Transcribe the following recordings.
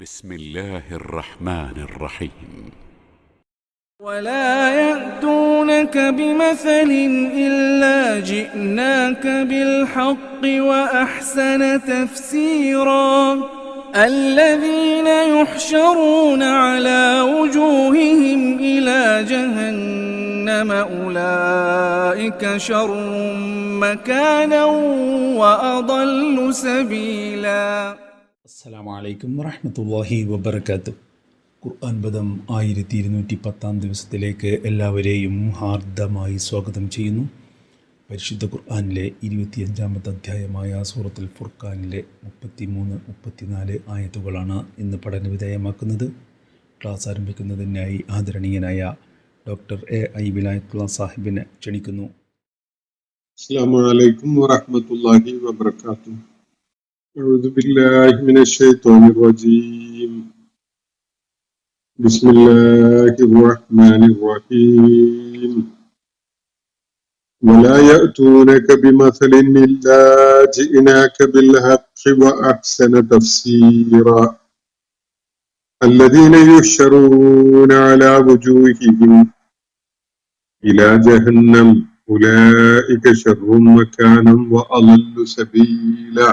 بسم الله الرحمن الرحيم ولا يأتونك بمثل إلا جئناك بالحق وأحسن تفسيرا الذين يحشرون على وجوههم إلى جهنم أولئك شر مكانا وأضل سبيلا. അസ്സലാമു അലൈക്കും വറഹ്മത്തുള്ളാഹി വബറകാതുഹു. ഖുർആൻ പദം 1210 ദിവസത്തിലേക്ക് എല്ലാവരെയും ഹാർദമായി സ്വാഗതം ചെയ്യുന്നു. പരിശുദ്ധ ഖുർആനിലെ 25-ാമത്തെ അധ്യായമായ സൂറത്തുൽ ഫുർഖാനിലെ 33-34 ആയത്തുകളാണ് ഇന്ന് പഠനവിധേയമാക്കുന്നത്. ക്ലാസ് ആരംഭിക്കുന്നതിനായി ആദരണീയനായ ഡോക്ടർ എ വിലായത്തുള്ള സാഹിബിനെ ക്ഷണിക്കുന്നു. അസ്സലാമു അലൈക്കും വറഹ്മത്തുള്ളാഹി വബറകാതുഹു. أعوذ بالله من الشيطان الرجيم. بسم الله الرحمن الرحيم. ولا يأتونك بمثل إلا جئناك بالحق وأحسن تفسيرا الذين يحشرون على وجوههم إلى جهنم أولئك شر مكانا وأضل سبيلا.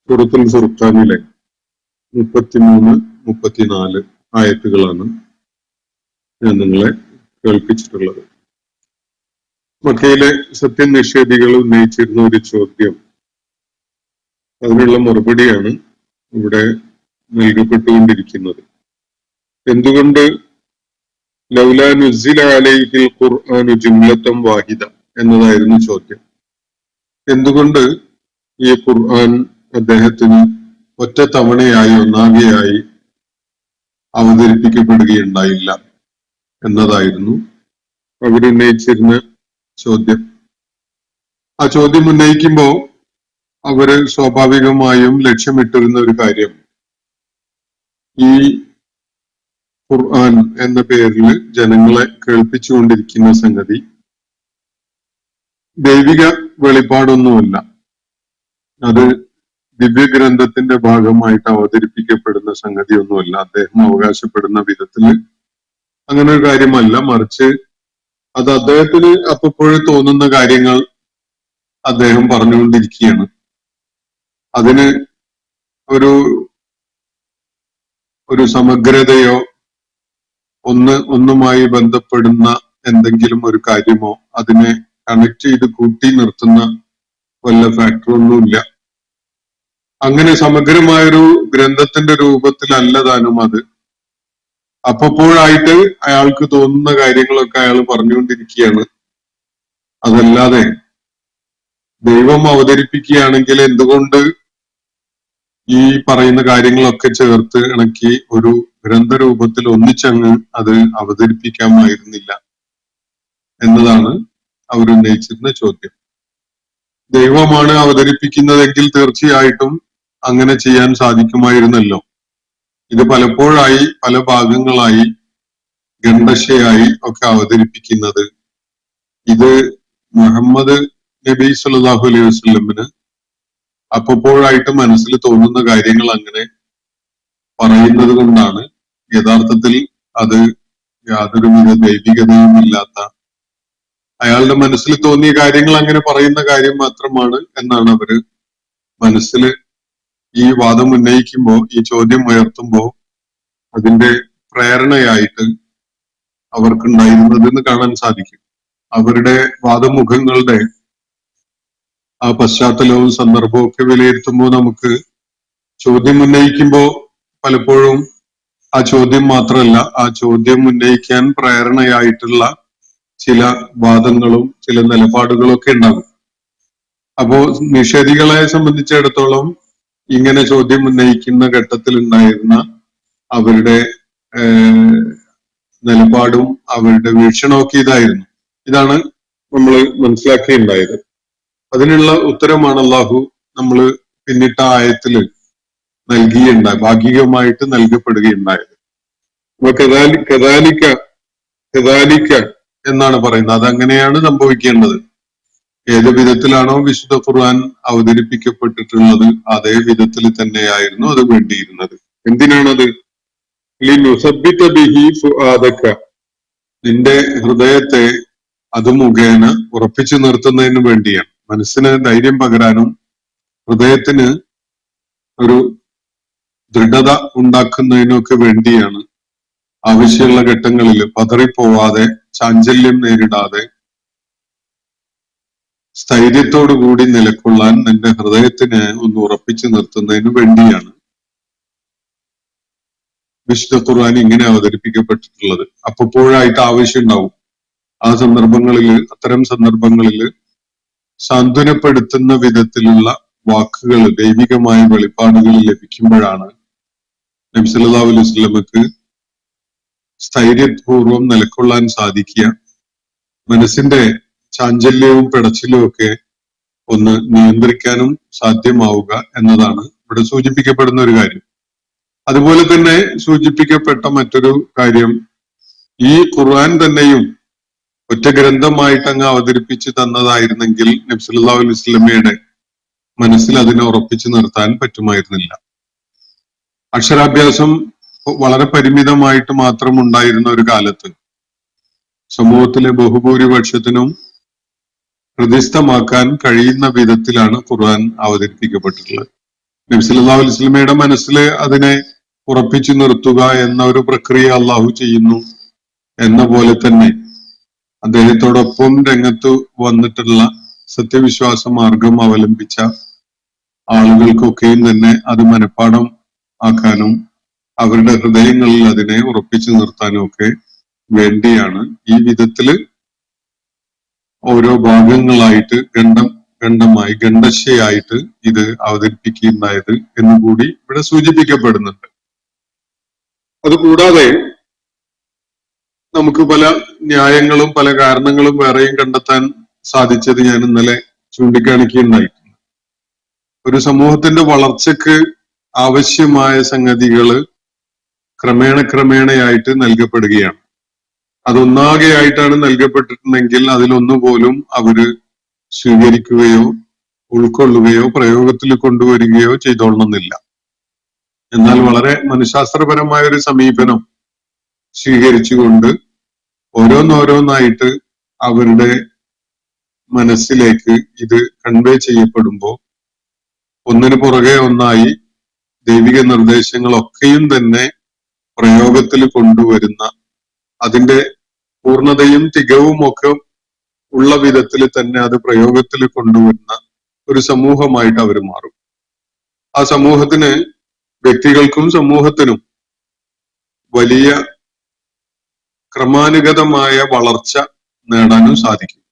സൂറത്തുൽ ഫുർഖാനിലെ 33-34 ആയത്തുകളാണ് ഞാൻ നിങ്ങളെ കേൾപ്പിച്ചിട്ടുള്ളത്. മക്കയിലെ സത്യനിഷേധികൾ ഉന്നയിച്ചിരുന്ന ഒരു ചോദ്യം, അതിനുള്ള മറുപടിയാണ് ഇവിടെ നൽകപ്പെട്ടുകൊണ്ടിരിക്കുന്നത്. എന്തുകൊണ്ട് ലൗലാ നുസ്സില അലൈഹിൽ ഖുർആനു ജുംലത്തൻ വാഹിദ എന്നതായിരുന്നു ചോദ്യം. എന്തുകൊണ്ട് ഈ ഖുർആൻ അദ്ദേഹത്തിന് ഒറ്റ തവണയായി ഒന്നാകെയായി അവതരിപ്പിക്കപ്പെടുകയുണ്ടായില്ല എന്നതായിരുന്നു അവരുന്നയിച്ചിരുന്ന ചോദ്യം. ആ ചോദ്യം ഉന്നയിക്കുമ്പോൾ അവര് സ്വാഭാവികമായും ലക്ഷ്യമിട്ടിരുന്ന ഒരു കാര്യം, ഈ ഖുർആൻ എന്ന പേരിൽ ജനങ്ങളെ കേൾപ്പിച്ചുകൊണ്ടിരിക്കുന്ന സംഗതി ദൈവിക വെളിപ്പാടൊന്നുമല്ല, അത് ദിവ്യഗ്രന്ഥത്തിന്റെ ഭാഗമായിട്ട് അവതരിപ്പിക്കപ്പെടുന്ന സംഗതിയൊന്നുമല്ല, അദ്ദേഹം അവകാശപ്പെടുന്ന വിധത്തില് അങ്ങനെ ഒരു കാര്യമല്ല, മറിച്ച് അത് അദ്ദേഹത്തിന് അപ്പോഴേ തോന്നുന്ന കാര്യങ്ങൾ അദ്ദേഹം പറഞ്ഞുകൊണ്ടിരിക്കുകയാണ്. അതിന് ഒരു സമഗ്രതയോ ഒന്നുമായി ബന്ധപ്പെടുന്ന എന്തെങ്കിലും ഒരു കാര്യമോ അതിനെ കണക്ട് ചെയ്ത് കൂട്ടി നിർത്തുന്ന വല്ല ഫാക്ടറൊന്നുമില്ല. അങ്ങനെ സമഗ്രമായൊരു ഗ്രന്ഥത്തിന്റെ രൂപത്തിലല്ല താനും അത്. അപ്പോഴായിട്ട് അയാൾക്ക് തോന്നുന്ന കാര്യങ്ങളൊക്കെ അയാൾ പറഞ്ഞുകൊണ്ടിരിക്കുകയാണ്. അതല്ലാതെ ദൈവം അവതരിപ്പിക്കുകയാണെങ്കിൽ എന്തുകൊണ്ട് ഈ പറയുന്ന കാര്യങ്ങളൊക്കെ ചേർത്ത് ഇണക്കി ഒരു ഗ്രന്ഥരൂപത്തിൽ ഒന്നിച്ചങ്ങ് അത് അവതരിപ്പിക്കാമായിരുന്നില്ല എന്നതാണ് അവരുന്നയിച്ചിരുന്ന ചോദ്യം. ദൈവമാണ് അവതരിപ്പിക്കുന്നതെങ്കിൽ തീർച്ചയായിട്ടും അങ്ങനെ ചെയ്യാൻ സാധിക്കുമായിരുന്നല്ലോ. ഇത് പലപ്പോഴായി പല ഭാഗങ്ങളായി ഖണ്ഡശയായി ഒക്കെ അവതരിപ്പിക്കുന്നത്, ഇത് മുഹമ്മദ് നബി സല്ലല്ലാഹു അലൈഹി വസല്ലമിന് അപ്പോഴായിട്ട് മനസ്സിൽ തോന്നുന്ന കാര്യങ്ങൾ അങ്ങനെ പറയുന്നത് കൊണ്ടാണ്. യഥാർത്ഥത്തിൽ അത് യാതൊരുവിധ ദൈവികതയും ഇല്ലാത്ത, അയാളുടെ മനസ്സിൽ തോന്നിയ കാര്യങ്ങൾ അങ്ങനെ പറയുന്ന കാര്യം മാത്രമാണ് എന്നാണ് അവര് മനസ്സിൽ ഈ വാദം ഉന്നയിക്കുമ്പോ, ഈ ചോദ്യം ഉയർത്തുമ്പോ അതിന്റെ പ്രേരണയായിട്ട് അവർക്കുണ്ടായിരുന്നതെന്ന് കാണാൻ സാധിക്കും. അവരുടെ വാദമുഖങ്ങളുടെ ആ പശ്ചാത്തലവും സന്ദർഭവും ഒക്കെ വിലയിരുത്തുമ്പോൾ നമുക്ക് ചോദ്യം ഉന്നയിക്കുമ്പോ പലപ്പോഴും ആ ചോദ്യം മാത്രമല്ല, ആ ചോദ്യം ഉന്നയിക്കാൻ പ്രേരണയായിട്ടുള്ള ചില വാദങ്ങളും ചില നിലപാടുകളും ഒക്കെ ഉണ്ടാകും. അപ്പോ നിഷേധികളെ സംബന്ധിച്ചിടത്തോളം ഇങ്ങനെ ചോദ്യം ഉന്നയിക്കുന്ന ഘട്ടത്തിൽ ഉണ്ടായിരുന്ന അവരുടെ നിലപാടും അവരുടെ വീക്ഷണമൊക്കെ ഇതാണ് നമ്മൾ മനസ്സിലാക്കിയുണ്ടായത്. അതിനുള്ള ഉത്തരമാണ് അള്ളാഹു നമ്മൾ പിന്നിട്ട ആയത്തില് ഭാഗികമായിട്ട് നൽകപ്പെടുകയുണ്ടായത്. അപ്പൊ കദാലിക്ക എന്നാണ് പറയുന്നത്. അതങ്ങനെയാണ് സംഭവിക്കേണ്ടത്. ഏത് വിധത്തിലാണോ വിശുദ്ധ ഖുർആൻ അവതരിപ്പിക്കപ്പെട്ടിട്ടുള്ളത് അതേ വിധത്തിൽ തന്നെയായിരുന്നു അത് വേണ്ടിയിരുന്നത്. എന്തിനാണത്? ലിനുസബ്ബിത ബിഹി ഫുആദക, നിന്റെ ഹൃദയത്തെ അത് മുഖേന ഉറപ്പിച്ചു നിർത്തുന്നതിന് വേണ്ടിയാണ്. മനസ്സിന് ധൈര്യം പകരാനും ഹൃദയത്തിന് ഒരു ദൃഢത ഉണ്ടാക്കുന്നതിനൊക്കെ വേണ്ടിയാണ് ആവശ്യമുള്ള ഘട്ടങ്ങളിൽ പതറിപ്പോവാതെ, ചാഞ്ചല്യം നേരിടാതെ, സ്ഥൈര്യത്തോടു കൂടി നിലകൊള്ളാൻ നിന്റെ ഹൃദയത്തിനെ ഒന്ന് ഉറപ്പിച്ചു നിർത്തുന്നതിന് വേണ്ടിയാണ് വിശുദ്ധ ഖുർആൻ ഇങ്ങനെ അവതരിപ്പിക്കപ്പെട്ടിട്ടുള്ളത്. അപ്പോഴായിട്ട് ആവശ്യം ഉണ്ടാവും. ആ സന്ദർഭങ്ങളിൽ, അത്തരം സന്ദർഭങ്ങളിൽ സാന്ത്വനപ്പെടുത്തുന്ന വിധത്തിലുള്ള വാക്കുകൾ, ദൈവികമായ വെളിപ്പാടുകൾ ലഭിക്കുമ്പോഴാണ് നബി സല്ലല്ലാഹു അലൈഹി വസല്ലമക്ക് സ്ഥൈര്യപൂർവം നിലകൊള്ളാൻ സാധിക്കുക, മനസ്സിന്റെ ചാഞ്ചല്യവും പിടച്ചിലും ഒക്കെ ഒന്ന് നിയന്ത്രിക്കാനും സാധ്യമാവുക എന്നതാണ് ഇവിടെ സൂചിപ്പിക്കപ്പെടുന്ന ഒരു കാര്യം. അതുപോലെ തന്നെ സൂചിപ്പിക്കപ്പെട്ട മറ്റൊരു കാര്യം, ഈ ഖുർആൻ തന്നെയും ഒറ്റ ഗ്രന്ഥമായിട്ട് അങ്ങ് അവതരിപ്പിച്ചു തന്നതായിരുന്നെങ്കിൽ നബി സല്ലല്ലാഹു അലൈഹി വസല്ലമയുടെ മനസ്സിൽ അതിനെ ഉറപ്പിച്ചു നിർത്താൻ പറ്റുമായിരുന്നില്ല. അക്ഷരാഭ്യാസം വളരെ പരിമിതമായിട്ട് മാത്രം ഉണ്ടായിരുന്ന ഒരു കാലത്ത് സമൂഹത്തിലെ ബഹുഭൂരിപക്ഷത്തിനും ഹൃദിസ്ഥമാക്കാൻ കഴിയുന്ന വിധത്തിലാണ് ഖുർആൻ അവതരിപ്പിക്കപ്പെട്ടിട്ടുള്ളത്. നബി സല്ലല്ലാഹു അലൈഹി വസല്ലമയുടെ മനസ്സിൽ അതിനെ ഉറപ്പിച്ചു നിർത്തുക എന്ന ഒരു പ്രക്രിയ അള്ളാഹു ചെയ്യുന്നു എന്ന പോലെ തന്നെ അദ്ദേഹത്തോടൊപ്പം രംഗത്ത് വന്നിട്ടുള്ള സത്യവിശ്വാസ മാർഗം അവലംബിച്ച ആളുകൾക്കൊക്കെയും തന്നെ അത് മനഃപ്പാഠം ആക്കാനും അവരുടെ ഹൃദയങ്ങളിൽ അതിനെ ഉറപ്പിച്ചു നിർത്താനും ഒക്കെ വേണ്ടിയാണ് ഈ വിധത്തില് ഓരോ ഭാഗങ്ങളായിട്ട് ഖണ്ഡമായി ഖണ്ഡശയായിട്ട് ഇത് അവതരിപ്പിക്കുകയുണ്ടായത് എന്നുകൂടി ഇവിടെ സൂചിപ്പിക്കപ്പെടുന്നുണ്ട്. അതുകൂടാതെ നമുക്ക് പല ന്യായങ്ങളും പല കാരണങ്ങളും വേറെയും കണ്ടെത്താൻ സാധിച്ചത് ഞാൻ ഇന്നലെ ചൂണ്ടിക്കാണിക്കുകയുണ്ടായിട്ടുണ്ട്. ഒരു സമൂഹത്തിന്റെ വളർച്ചയ്ക്ക് ആവശ്യമായ സംഗതികള് ക്രമേണയായിട്ട് നൽകപ്പെടുകയാണ്. അതൊന്നാകെയായിട്ടാണ് നൽകപ്പെട്ടിട്ടുണ്ടെങ്കിൽ അതിലൊന്നുപോലും അവര് സ്വീകരിക്കുകയോ ഉൾക്കൊള്ളുകയോ പ്രയോഗത്തിൽ കൊണ്ടുവരികയോ ചെയ്തോളണമെന്നില്ല. എന്നാൽ വളരെ മനഃശാസ്ത്രപരമായ ഒരു സമീപനം സ്വീകരിച്ചുകൊണ്ട് ഓരോന്നോരോന്നായിട്ട് അവരുടെ മനസ്സിലേക്ക് ഇത് കൺവേ ചെയ്യപ്പെടുമ്പോൾ ഒന്നിനു പുറകെ ഒന്നായി ദൈവിക നിർദ്ദേശങ്ങളൊക്കെയും തന്നെ പ്രയോഗത്തിൽ കൊണ്ടുവരുന്ന, അതിന്റെ പൂർണ്ണതയും തികവും ഒക്കെ ഉള്ള വിധത്തിൽ തന്നെ അത് പ്രയോഗത്തിൽ കൊണ്ടുവരുന്ന ഒരു സമൂഹമായിട്ട് അവർ മാറും. ആ സമൂഹത്തിന്, വ്യക്തികൾക്കും സമൂഹത്തിനും വലിയ ക്രമാനുഗതമായ വളർച്ച നേടാനും സാധിക്കും.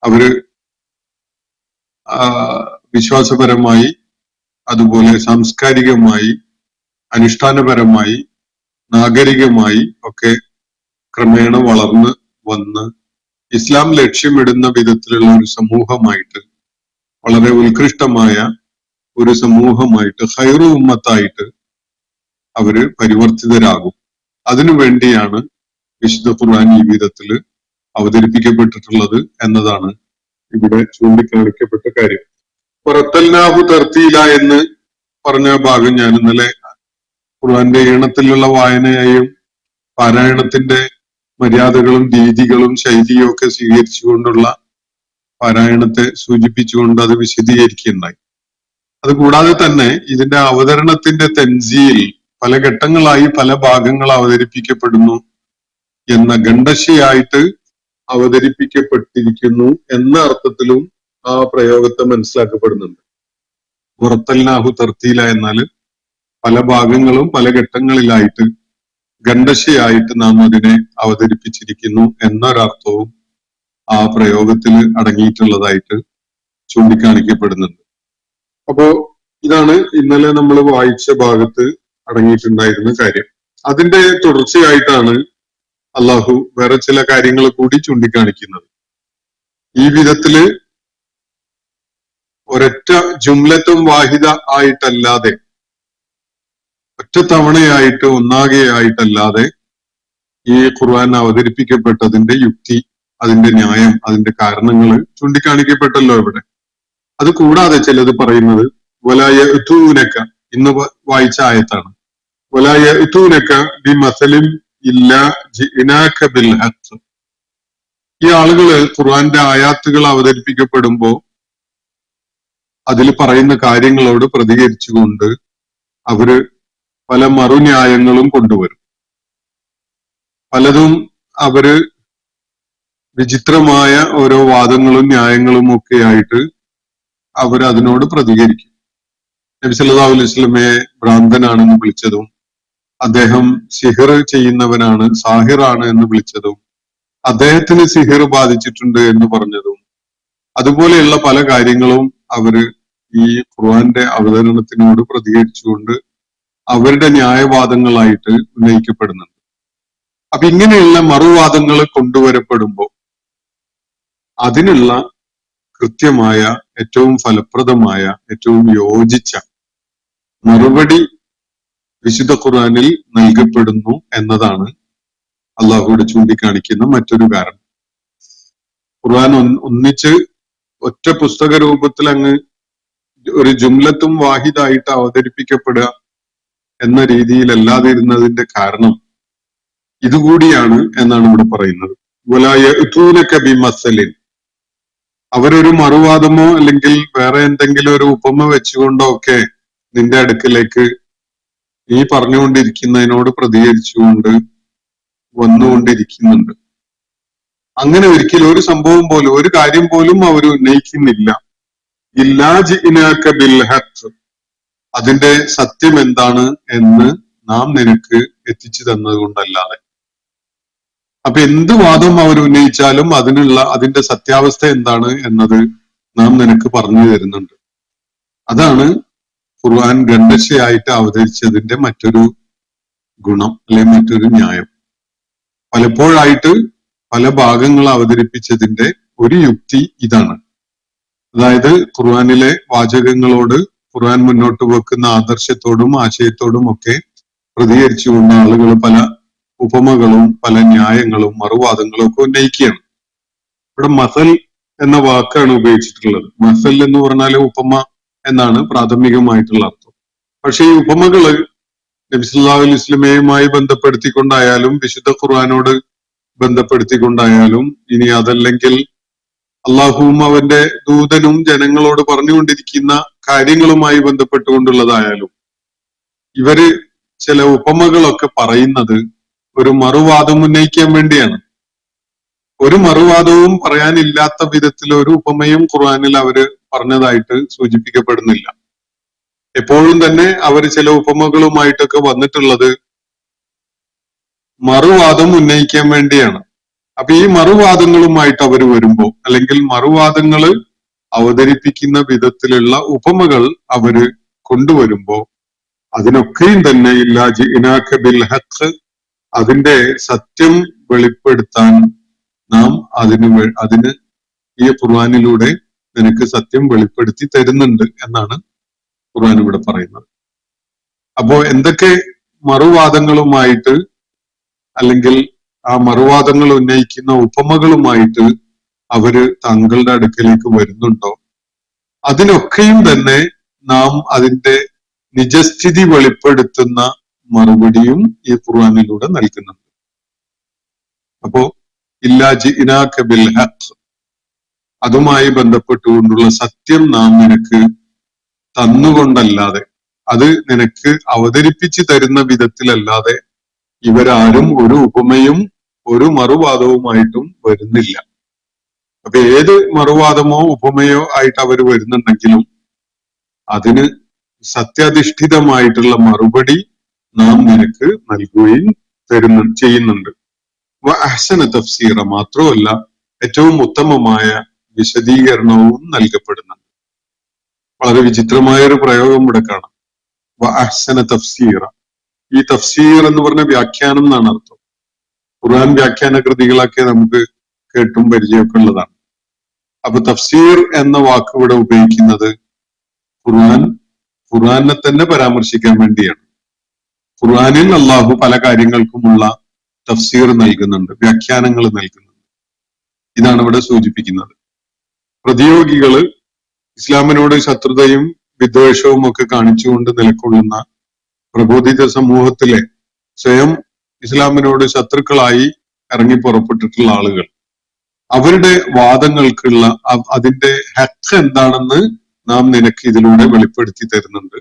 അവര് വിശ്വാസപരമായി, അതുപോലെ സാംസ്കാരികമായി, അനുഷ്ഠാനപരമായി, നാഗരികമായി ഒക്കെ ക്രമേണ വളർന്ന് വന്ന് ഇസ്ലാം ലക്ഷ്യമിടുന്ന വിധത്തിലുള്ള ഒരു സമൂഹമായിട്ട്, വളരെ ഉത്കൃഷ്ടമായ ഒരു സമൂഹമായിട്ട്, ഖൈറു ഉമ്മത്തായിട്ട് അവര് പരിവർത്തിതരാകും. അതിനു വേണ്ടിയാണ് വിശുദ്ധ ഖുർആൻ ഈ വിധത്തിൽ അവതരിപ്പിക്കപ്പെട്ടിട്ടുള്ളത് എന്നതാണ് ഇവിടെ ചൂണ്ടിക്കാണിക്കപ്പെട്ട കാര്യം. റത്തൽനാഹു തർത്തീല എന്ന് പറഞ്ഞ ഭാഗം ഞാൻ ഇന്നലെ ഖുർആന്റെ ഈണത്തിലുള്ള വായനയായും പാരായണത്തിന്റെ മര്യാദകളും രീതികളും ശൈലിയും ഒക്കെ സ്വീകരിച്ചുകൊണ്ടുള്ള പാരായണത്തെ സൂചിപ്പിച്ചുകൊണ്ട് അത് വിശദീകരിക്കുകയുണ്ടായി. അതുകൂടാതെ തന്നെ ഇതിന്റെ അവതരണത്തിന്റെ തൻസീൽ പല ഘട്ടങ്ങളായി പല ഭാഗങ്ങൾ അവതരിപ്പിക്കപ്പെടുന്നു എന്ന ഖണ്ഡശയായിട്ട് അവതരിപ്പിക്കപ്പെട്ടിരിക്കുന്നു എന്ന അർത്ഥത്തിലും ആ പ്രയോഗത്തെ മനസ്സിലാക്കപ്പെടുന്നുണ്ട്. പുറത്തൽനാഹു തർത്തീല എന്നാല് പല ഭാഗങ്ങളും പല ഘട്ടങ്ങളിലായിട്ട് ഖണ്ഡശയായിട്ട് നാം അതിനെ അവതരിപ്പിച്ചിരിക്കുന്നു എന്നൊരർത്ഥവും ആ പ്രയോഗത്തിൽ അടങ്ങിയിട്ടുള്ളതായിട്ട് ചൂണ്ടിക്കാണിക്കപ്പെടുന്നുണ്ട്. അപ്പോ ഇതാണ് ഇന്നലെ നമ്മൾ വായിച്ച ഭാഗത്ത് അടങ്ങിയിട്ടുണ്ടായിരുന്ന കാര്യം. അതിന്റെ തുടർച്ചയായിട്ടാണ് അള്ളാഹു വേറെ ചില കാര്യങ്ങൾ കൂടി ചൂണ്ടിക്കാണിക്കുന്നത്. ഈ വിധത്തില് ഒരൊറ്റ ജുംലത്തും വാഹിദ ആയിട്ടല്ലാതെ, ഒറ്റ തവണയായിട്ട് ഒന്നാകെയായിട്ടല്ലാതെ ഈ ഖുർആൻ അവതരിപ്പിക്കപ്പെട്ടതിന്റെ യുക്തി അതിന്റെ ന്യായം, അതിന്റെ കാരണങ്ങൾ ചൂണ്ടിക്കാണിക്കപ്പെട്ടല്ലോ ഇവിടെ. അത് കൂടാതെ ചിലത് പറയുന്നത് വലായഅ്തൂനക, ഇന്ന് വായിച്ച ആയത്താണ്. വലായഅ്തൂനക ബിമസലിൻ ഇല്ലാ ജിഇനാക ബിൽ ഹഖ്. ഈ ആളുകള് ഖുർആന്റെ ആയാത്തുകൾ അവതരിപ്പിക്കപ്പെടുമ്പോ അതിൽ പറയുന്ന കാര്യങ്ങളോട് പ്രതികരിച്ചുകൊണ്ട് അവര് പല മറുന്യായങ്ങളും കൊണ്ടുവരും. പലതും അവര് വിചിത്രമായ ഓരോ വാദങ്ങളും ന്യായങ്ങളും ഒക്കെ ആയിട്ട് അവർ അതിനോട് പ്രതികരിക്കും. നബി സല്ലല്ലാഹു അലൈഹി വസല്ലമയെ ഭ്രാന്തനാണെന്ന് വിളിച്ചതും, അദ്ദേഹം സിഹിർ ചെയ്യുന്നവനാണ്, സാഹിറാണ് എന്ന് വിളിച്ചതും, അദ്ദേഹത്തിന് സിഹിർ ബാധിച്ചിട്ടുണ്ട് എന്ന് പറഞ്ഞതും, അതുപോലെയുള്ള പല കാര്യങ്ങളും അവര് ഈ ഖുർആന്റെ അവതരണത്തിനോട് പ്രതികരിച്ചുകൊണ്ട് അവരുടെ ന്യായവാദങ്ങളായിട്ട് ഉന്നയിക്കപ്പെടുന്നുണ്ട്. അപ്പൊ ഇങ്ങനെയുള്ള മറുവാദങ്ങൾ കൊണ്ടുവരപ്പെടുമ്പോൾ അതിനുള്ള കൃത്യമായ, ഏറ്റവും ഫലപ്രദമായ, ഏറ്റവും യോജിച്ച മറുപടി വിശുദ്ധ ഖുർആനിൽ നൽകപ്പെടുന്നു എന്നതാണ് അള്ളാഹുവിടെ ചൂണ്ടിക്കാണിക്കുന്ന മറ്റൊരു കാരണം. ഖുർആൻ ഒന്നിച്ച് ഒറ്റ പുസ്തക രൂപത്തിൽ അങ്ങ് ഒരു ജുംലത്തും വാഹിദായിട്ട് അവതരിപ്പിക്കപ്പെടുക എന്ന രീതിയിലല്ലാതിരുന്നതിന്റെ കാരണം ഇതുകൂടിയാണ് എന്നാണ് ഇവിടെ പറയുന്നത്. വലായഅ്തൂനക ബിമസലിൻ, അവരൊരു മറുവാദമോ അല്ലെങ്കിൽ വേറെ എന്തെങ്കിലും ഒരു ഉപമ വെച്ചുകൊണ്ടോ ഒക്കെ നിന്റെ അടുക്കിലേക്ക് നീ പറഞ്ഞുകൊണ്ടിരിക്കുന്നതിനോട് പ്രതികരിച്ചുകൊണ്ട് വന്നുകൊണ്ടിരിക്കുന്നുണ്ട്. അങ്ങനെ ഒരിക്കലും ഒരു സംഭവം പോലും, ഒരു കാര്യം പോലും അവർ ഉന്നയിക്കുന്നില്ല. ഇല്ലാ ജിഇനാക ബിൽ ഹഖ്, അതിന്റെ സത്യം എന്താണ് എന്ന് നാം നിനക്ക് എത്തിച്ചു തന്നത് കൊണ്ടല്ലാതെ. അപ്പൊ എന്ത് വാദം അവർ ഉന്നയിച്ചാലും അതിന്റെ സത്യാവസ്ഥ എന്താണ് എന്നത് നാം നിനക്ക് പറഞ്ഞു തരുന്നുണ്ട്. അതാണ് ഖുർആൻ രണ്ടശയായിട്ട് അവതരിച്ചതിന്റെ മറ്റൊരു ഗുണം, അല്ലെങ്കിൽ മറ്റൊരു ന്യായം. പലപ്പോഴായിട്ട് പല ഭാഗങ്ങൾ അവതരിപ്പിച്ചതിന്റെ ഒരു യുക്തി ഇതാണ്. അതായത് ഖുർആനിലെ വാചകങ്ങളോട്, ഖുർആൻ മുന്നോട്ട് വെക്കുന്ന ആദർശത്തോടും ആശയത്തോടും ഒക്കെ പ്രതികരിച്ചുകൊണ്ട് ആളുകൾ പല ഉപമകളും പല ന്യായങ്ങളും മറുവാദങ്ങളും ഒക്കെ ഉന്നയിക്കുകയാണ്. ഇവിടെ മസൽ എന്ന വാക്കാണ് ഉപയോഗിച്ചിട്ടുള്ളത്. മസൽ എന്ന് പറഞ്ഞാൽ ഉപമ എന്നാണ് പ്രാഥമികമായിട്ടുള്ള അർത്ഥം. പക്ഷെ ഈ ഉപമകള് നബി സല്ലല്ലാഹു അലൈഹി വസല്ലമയുമായി ബന്ധപ്പെടുത്തിക്കൊണ്ടായാലും വിശുദ്ധ ഖുർആനോട് ബന്ധപ്പെടുത്തിക്കൊണ്ടായാലും, ഇനി അതല്ലെങ്കിൽ അള്ളാഹുവും അവന്റെ ദൂതനും ജനങ്ങളോട് പറഞ്ഞുകൊണ്ടിരിക്കുന്ന കാര്യങ്ങളുമായി ബന്ധപ്പെട്ടുകൊണ്ടുള്ളതായാലും, ഇവര് ചില ഉപമകളൊക്കെ പറയുന്നത് ഒരു മറുവാദം ഉന്നയിക്കാൻ വേണ്ടിയാണ്. ഒരു മറുവാദവും പറയാനില്ലാത്ത വിധത്തിൽ ഒരു ഉപമയും ഖുർആനിൽ അവര് പറഞ്ഞതായിട്ട് സൂചിപ്പിക്കപ്പെടുന്നില്ല. എപ്പോഴും തന്നെ അവർ ചില ഉപമകളുമായിട്ടൊക്കെ വന്നിട്ടുള്ളത് മറുവാദം ഉന്നയിക്കാൻ വേണ്ടിയാണ്. അപ്പൊ ഈ മറുവാദങ്ങളുമായിട്ട് അവർ വരുമ്പോ, അല്ലെങ്കിൽ മറുവാദങ്ങൾ അവതരിപ്പിക്കുന്ന വിധത്തിലുള്ള ഉപമകൾ അവര് കൊണ്ടുവരുമ്പോ അതിനൊക്കെയും തന്നെ ഇല്ലാ ജിഇനാക ബിൽ ഹഖ്, അതിന്റെ സത്യം വെളിപ്പെടുത്താൻ നാം അതിന് ഈ ഖുർആനിലൂടെ നിനക്ക് സത്യം വെളിപ്പെടുത്തി തരുന്നുണ്ട് എന്നാണ് ഖുർആൻ ഇവിടെ പറയുന്നത്. അപ്പോ എന്തൊക്കെ മറുവാദങ്ങളുമായിട്ട്, അല്ലെങ്കിൽ ആ മറുവാദങ്ങൾ ഉന്നയിക്കുന്ന ഉപമകളുമായിട്ട് അവര് താങ്കളുടെ അടുക്കലേക്ക് വരുന്നുണ്ടോ, അതിനൊക്കെയും തന്നെ നാം അതിന്റെ നിജസ്ഥിതി വെളിപ്പെടുത്തുന്ന മറുപടിയും ഈ ഖുർആനിലൂടെ നൽകുന്നുണ്ട്. അപ്പോ ഇല്ലാ ജിഇനാക ബിൽ ഹഖ്, അതുമായി ബന്ധപ്പെട്ടുകൊണ്ടുള്ള സത്യം നാം നിനക്ക് തന്നുകൊണ്ടല്ലാതെ, അത് നിനക്ക് അവതരിപ്പിച്ചു തരുന്ന വിധത്തിലല്ലാതെ ഇവരാരും ഒരു ഉപമയും ഒരു മറുവാദവുമായിട്ടും വരുന്നില്ല. അപ്പൊ ഏത് മറുവാദമോ ഉപമയോ ആയിട്ട് അവർ വരുന്നുണ്ടെങ്കിലും അതിന് സത്യാധിഷ്ഠിതമായിട്ടുള്ള മറുപടി നാം നിനക്ക് നൽകുകയും ചെയ്യുന്നുണ്ട്. അഹ്സന തഫ്സീറ, മാത്രമല്ല ഏറ്റവും ഉത്തമമായ വിശദീകരണവും നൽകപ്പെടുന്നുണ്ട്. വളരെ വിചിത്രമായ ഒരു പ്രയോഗം ഇവിടെ കാണാം. അഹ്സന തഫ്സീറ, ഈ തഫ്സീർ എന്ന് പറഞ്ഞ വ്യാഖ്യാനം എന്നാണ് അർത്ഥം. ഖുർആൻ വ്യാഖ്യാന കൃതികളൊക്കെ നമുക്ക് കേട്ടും പരിചയമൊക്കെ ഉള്ളതാണ്. അപ്പൊ തഫ്സീർ എന്ന വാക്ക് ഇവിടെ ഉപയോഗിക്കുന്നത് ഖുർആനെ തന്നെ പരാമർശിക്കാൻ വേണ്ടിയാണ്. ഖുർആനിൽ അള്ളാഹു പല കാര്യങ്ങൾക്കുമുള്ള തഫ്സീർ നൽകുന്നുണ്ട്, വ്യാഖ്യാനങ്ങൾ നൽകുന്നുണ്ട്. ഇതാണ് ഇവിടെ സൂചിപ്പിക്കുന്നത്. പ്രതിയോഗികള് ഇസ്ലാമിനോട് ശത്രുതയും വിദ്വേഷവും ഒക്കെ കാണിച്ചുകൊണ്ട് നിലകൊള്ളുന്ന പ്രബോധിത സമൂഹത്തിലെ സ്വയം ഇസ്ലാമിനോട് ശത്രുക്കളായി ഇറങ്ങി പുറപ്പെട്ടിട്ടുള്ള ആളുകൾ, അവരുടെ വാദങ്ങൾക്കുള്ള അതിന്റെ ഹക്ക് എന്താണെന്ന് നാം നിനക്ക് ഇതിലൂടെ വെളിപ്പെടുത്തി തരുന്നുണ്ട്.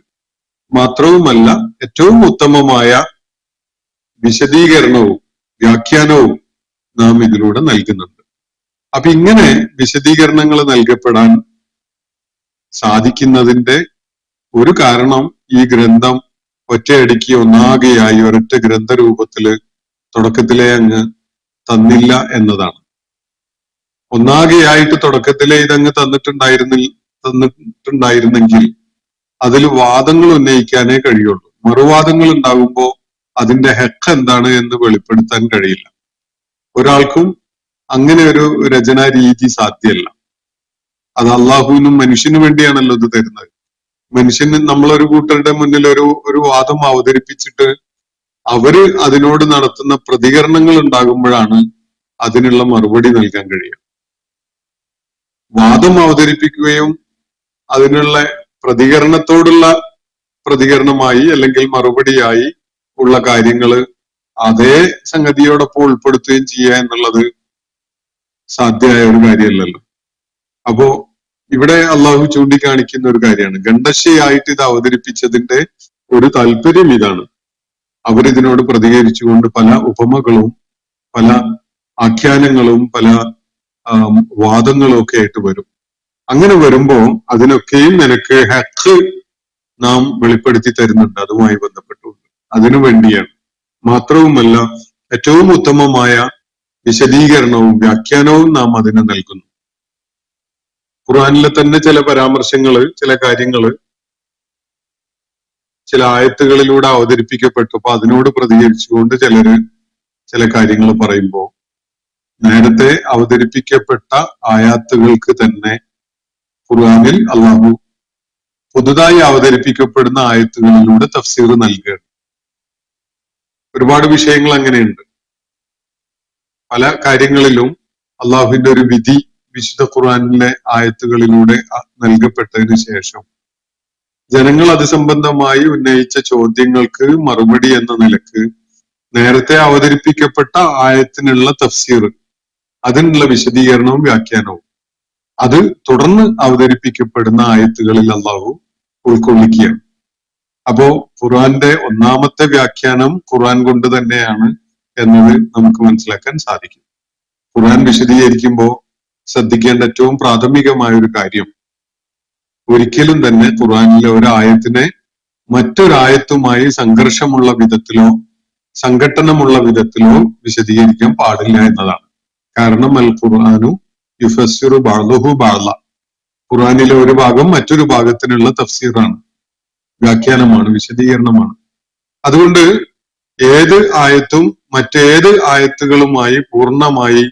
മാത്രവുമല്ല ഏറ്റവും ഉത്തമമായ വിശദീകരണവും വ്യാഖ്യാനവും നാം ഇതിലൂടെ നൽകുന്നുണ്ട്. അപ്പൊ ഇങ്ങനെ വിശദീകരണങ്ങൾ നൽകപ്പെടാൻ സാധിക്കുന്നതിന്റെ ഒരു കാരണം ഈ ഗ്രന്ഥം ഒറ്റയടിക്ക് ഒന്നാകെയായി ഒരൊറ്റ ഗ്രന്ഥരൂപത്തില് തുടക്കത്തിലെ അങ്ങ് തന്നില്ല എന്നതാണ്. ഒന്നാകെയായിട്ട് തുടക്കത്തിലെ ഇതങ്ങ് തന്നിട്ടുണ്ടായിരുന്നെങ്കിൽ അതിൽ വാദങ്ങൾ ഉന്നയിക്കാനേ കഴിയുള്ളൂ. മറുവാദങ്ങൾ ഉണ്ടാകുമ്പോൾ അതിന്റെ ഹെക്ക് എന്താണ് എന്ന് വെളിപ്പെടുത്താൻ കഴിയില്ല. ഒരാൾക്കും അങ്ങനെ ഒരു രചനാ രീതി സാധ്യമല്ല. അത് അള്ളാഹുവിനും മനുഷ്യനു വേണ്ടിയാണല്ലോ ഇത് തരുന്നത്. മനുഷ്യന് നമ്മളൊരു കൂട്ടരുടെ മുന്നിൽ ഒരു വാദം അവതരിപ്പിച്ചിട്ട് അവര് അതിനോട് നടത്തുന്ന പ്രതികരണങ്ങൾ ഉണ്ടാകുമ്പോഴാണ് അതിനുള്ള മറുപടി നൽകാൻ കഴിയുക. വാദം അവതരിപ്പിക്കുകയും അതിനുള്ള പ്രതികരണത്തോടുള്ള പ്രതികരണമായി അല്ലെങ്കിൽ മറുപടിയായി ഉള്ള കാര്യങ്ങള് അതേ സംഗതിയോടൊപ്പം ഉൾപ്പെടുത്തുകയും ചെയ്യുക എന്നുള്ളത് സാധ്യമായ ഒരു കാര്യമല്ലല്ലോ. അപ്പോ ഇവിടെ അള്ളാഹു ചൂണ്ടിക്കാണിക്കുന്ന ഒരു കാര്യമാണ്, ഗണ്ഡശയായിട്ട് ഇത് അവതരിപ്പിച്ചതിന്റെ ഒരു താല്പര്യം ഇതാണ്. അവരിതിനോട് പ്രതികരിച്ചുകൊണ്ട് പല ഉപമകളും പല ആഖ്യാനങ്ങളും പല വാദങ്ങളും ഒക്കെ ആയിട്ട് വരും. അങ്ങനെ വരുമ്പോ അതിനൊക്കെയും നിനക്ക് ഹക്ക് നാം വെളിപ്പെടുത്തി തരുന്നുണ്ട് അതുമായി ബന്ധപ്പെട്ടുകൊണ്ട്. അതിനു വേണ്ടിയാണ്. മാത്രവുമല്ല ഏറ്റവും ഉത്തമമായ വിശദീകരണവും വ്യാഖ്യാനവും നാം അതിന് നൽകുന്നു. ഖുർആനിലെ തന്നെ ചില പരാമർശങ്ങള് ചില കാര്യങ്ങള് ചില ആയത്തുകളിലൂടെ അവതരിപ്പിക്കപ്പെട്ടപ്പോ അതിനോട് പ്രതികരിച്ചുകൊണ്ട് ചില കാര്യങ്ങൾ പറയുമ്പോൾ നേരത്തെ അവതരിപ്പിക്കപ്പെട്ട ആയാത്തുകൾക്ക് തന്നെ ഖുർആനിൽ അള്ളാഹു പുതുതായി അവതരിപ്പിക്കപ്പെടുന്ന ആയത്തുകളിലൂടെ തഫ്സീർ നൽകുകയാണ്. ഒരുപാട് വിഷയങ്ങൾ അങ്ങനെയുണ്ട്. പല കാര്യങ്ങളിലും അള്ളാഹുവിന്റെ ഒരു വിധി വിശുദ്ധ ഖുർആനിലെ ആയത്തുകളിലൂടെ നൽകപ്പെട്ടതിന് ശേഷം ജനങ്ങൾ അത് സംബന്ധമായി ഉന്നയിച്ച ചോദ്യങ്ങൾക്ക് മറുപടി എന്ന നിലക്ക് നേരത്തെ അവതരിപ്പിക്കപ്പെട്ട ആയത്തിനുള്ള തഫ്സീർ, അതിനുള്ള വിശദീകരണവും വ്യാഖ്യാനവും അത് തുടർന്ന് അവതരിപ്പിക്കപ്പെടുന്ന ആയത്തുകളിൽ അള്ളാഹു ഉൾക്കൊള്ളിക്കുകയാണ്. അപ്പോ ഖുർആന്റെ ഒന്നാമത്തെ വ്യാഖ്യാനം ഖുർആൻ കൊണ്ട് തന്നെയാണ് എന്നത് നമുക്ക് മനസ്സിലാക്കാൻ സാധിക്കും. ഖുർആൻ വിശദീകരിക്കുമ്പോൾ ശ്രദ്ധിക്കേണ്ട ഏറ്റവും പ്രാഥമികമായ ഒരു കാര്യം, ഒരിക്കലും തന്നെ ഖുർആനിലെ ഒരായത്തിനെ മറ്റൊരായത്തുമായി സംഘർഷമുള്ള വിധത്തിലോ സംഘട്ടനമുള്ള വിധത്തിലോ വിശദീകരിക്കാൻ പാടില്ല എന്നതാണ്. കാരണം അൽ ഖുർആനു യുഫസ്സിറു ബഅ്ദുഹു ബഅ്ദ, ഖുർആനിലെ ഒരു ഭാഗം മറ്റൊരു ഭാഗത്തിനുള്ള തഫ്സീറാണ്, വ്യാഖ്യാനമാണ്, വിശദീകരണമാണ്. അതുകൊണ്ട് ഏത് ആയത്തും മറ്റേത് ആയത്തുകളുമായി പൂർണ്ണമായി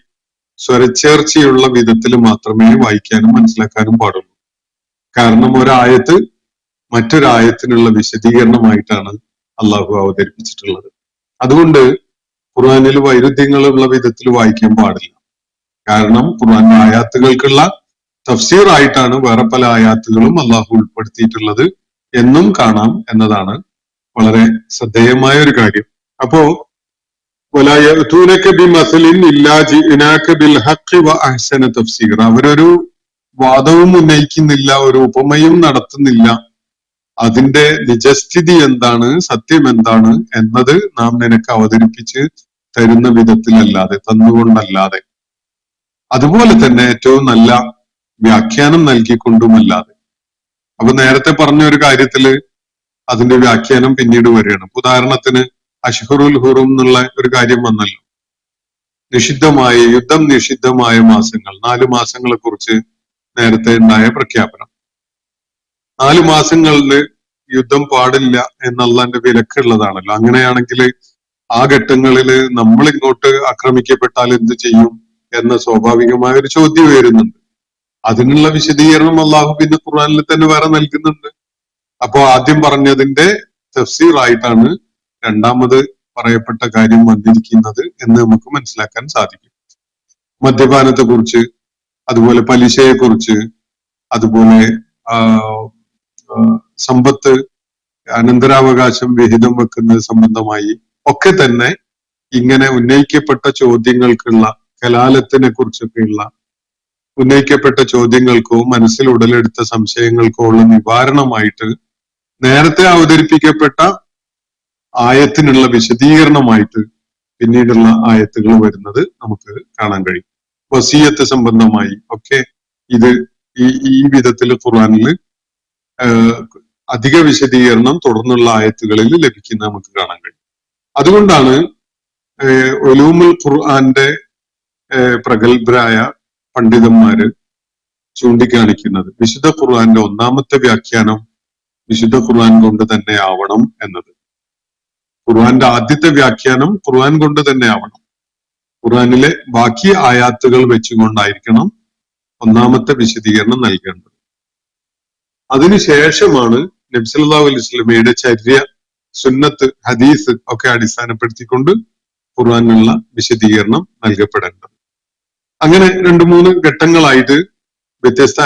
സ്വരച്ചേർച്ചയുള്ള വിധത്തിൽ മാത്രമേ വായിക്കാനും മനസ്സിലാക്കാനും പാടുള്ളൂ. കാരണം ഒരായത്ത് മറ്റൊരായത്തിനുള്ള വിശദീകരണമായിട്ടാണ് അള്ളാഹു അവതരിപ്പിച്ചിട്ടുള്ളത്. അതുകൊണ്ട് ഖുർആനിൽ വൈരുദ്ധ്യങ്ങളുള്ള വിധത്തിൽ വായിക്കാൻ പാടില്ല. കാരണം ഖുർആന്റെ ആയാത്തുകൾക്കുള്ള തഫ്സീർ ആയിട്ടാണ് വേറെ പല ആയാത്തുകളും അള്ളാഹു ഉൾപ്പെടുത്തിയിട്ടുള്ളത് എന്നും കാണാം എന്നതാണ് വളരെ ശ്രദ്ധേയമായ ഒരു കാര്യം. അപ്പോ അവരൊരു വാദവും ഉന്നയിക്കുന്നില്ല, ഒരു ഉപമയും നടത്തുന്നില്ല. അതിന്റെ നിജസ്ഥിതി എന്താണ്, സത്യം എന്താണ് എന്നത് നാം നിനക്ക് അവതരിപ്പിച്ച് തരുന്ന വിധത്തിലല്ലാതെ, തന്നുകൊണ്ടല്ലാതെ, അതുപോലെ തന്നെ ഏറ്റവും നല്ല വ്യാഖ്യാനം നൽകിക്കൊണ്ടുമല്ലാതെ. അപ്പൊ നേരത്തെ പറഞ്ഞ ഒരു കാര്യത്തില് അതിന്റെ വ്യാഖ്യാനം പിന്നീട് വരികയാണ്. ഉദാഹരണത്തിന് അഷ്ഹുറുൽ ഹുറും എന്നുള്ള ഒരു കാര്യം വന്നല്ലോ. നിഷിദ്ധമായ, യുദ്ധം നിഷിദ്ധമായ മാസങ്ങൾ, 4 മാസങ്ങളെ കുറിച്ച് നേരത്തെ ഉണ്ടായ പ്രഖ്യാപനം. 4 മാസങ്ങളില് യുദ്ധം പാടില്ല എന്നുള്ളതിന്റെ വിലക്കുള്ളതാണല്ലോ. അങ്ങനെയാണെങ്കിൽ ആ ഘട്ടങ്ങളില് നമ്മൾ ഇങ്ങോട്ട് ആക്രമിക്കപ്പെട്ടാൽ എന്ത് ചെയ്യും എന്ന സ്വാഭാവികമായ ഒരു ചോദ്യം ഉയരുന്നുണ്ട്. അതിനുള്ള വിശദീകരണം അള്ളാഹു പിന്നെ ഖുർആനിൽ തന്നെ വേറെ നൽകുന്നുണ്ട്. അപ്പോ ആദ്യം പറഞ്ഞതിന്റെ തഫ്സീർ ആയിട്ടാണ് രണ്ടാമത് പറയപ്പെട്ട കാര്യം വന്നിരിക്കുന്നത് എന്ന് നമുക്ക് മനസ്സിലാക്കാൻ സാധിക്കും. മദ്യപാനത്തെ കുറിച്ച്, അതുപോലെ പലിശയെ കുറിച്ച്, അതുപോലെ സമ്പത്ത് അനന്തരാവകാശം വിഹിതം വെക്കുന്നത് സംബന്ധമായി ഒക്കെ തന്നെ ഇങ്ങനെ ഉന്നയിക്കപ്പെട്ട ചോദ്യങ്ങൾക്കുള്ള കലാലത്തിനെ കുറിച്ചൊക്കെയുള്ള ഉന്നയിക്കപ്പെട്ട ചോദ്യങ്ങൾക്കോ മനസ്സിൽ ഉടലെടുത്ത സംശയങ്ങൾക്കോ ഉള്ള നിവാരണമായിട്ട് നേരത്തെ അവതരിപ്പിക്കപ്പെട്ട ആയത്തിനുള്ള വിശദീകരണമായിട്ട് പിന്നീടുള്ള ആയത്തുകൾ വരുന്നത് നമുക്ക് കാണാൻ കഴിയും. വസിയത്ത് സംബന്ധമായി ഒക്കെ ഇത് ഈ വിധത്തിൽ ഖുർആനിൽ അധിക വിശദീകരണം തുടർന്നുള്ള ആയത്തുകളിൽ ലഭിക്കുന്ന നമുക്ക് കാണാൻ കഴിയും. അതുകൊണ്ടാണ് ഉലൂമുൽ ഖുർആന്റെ പ്രഗത്ഭരായ പണ്ഡിതന്മാര് ചൂണ്ടിക്കാണിക്കുന്നത് വിശുദ്ധ ഖുർആന്റെ ഒന്നാമത്തെ വ്യാഖ്യാനം വിശുദ്ധ ഖുർആൻ കൊണ്ട് തന്നെ ആവണം എന്നത്. ഖുർആന്റെ ആദ്യത്തെ വ്യാഖ്യാനം ഖുർആൻ കൊണ്ട് തന്നെ ആവണം. ഖുർആനിലെ ബാക്കി ആയാത്തുകൾ വെച്ചുകൊണ്ടായിരിക്കണം ഒന്നാമത്തെ വിശദീകരണം നൽകേണ്ടത്. അതിനുശേഷമാണ് നബി സല്ലല്ലാഹു അലൈഹി വസല്ലമയുടെ ചര്യ, സുന്നത്ത്, ഹദീസ് ഒക്കെ അടിസ്ഥാനപ്പെടുത്തിക്കൊണ്ട് ഖുർആനിലുള്ള വിശദീകരണം നൽകപ്പെടേണ്ടത്. അങ്ങനെ 2-3 ഘട്ടങ്ങളായിട്ട് വ്യത്യസ്ത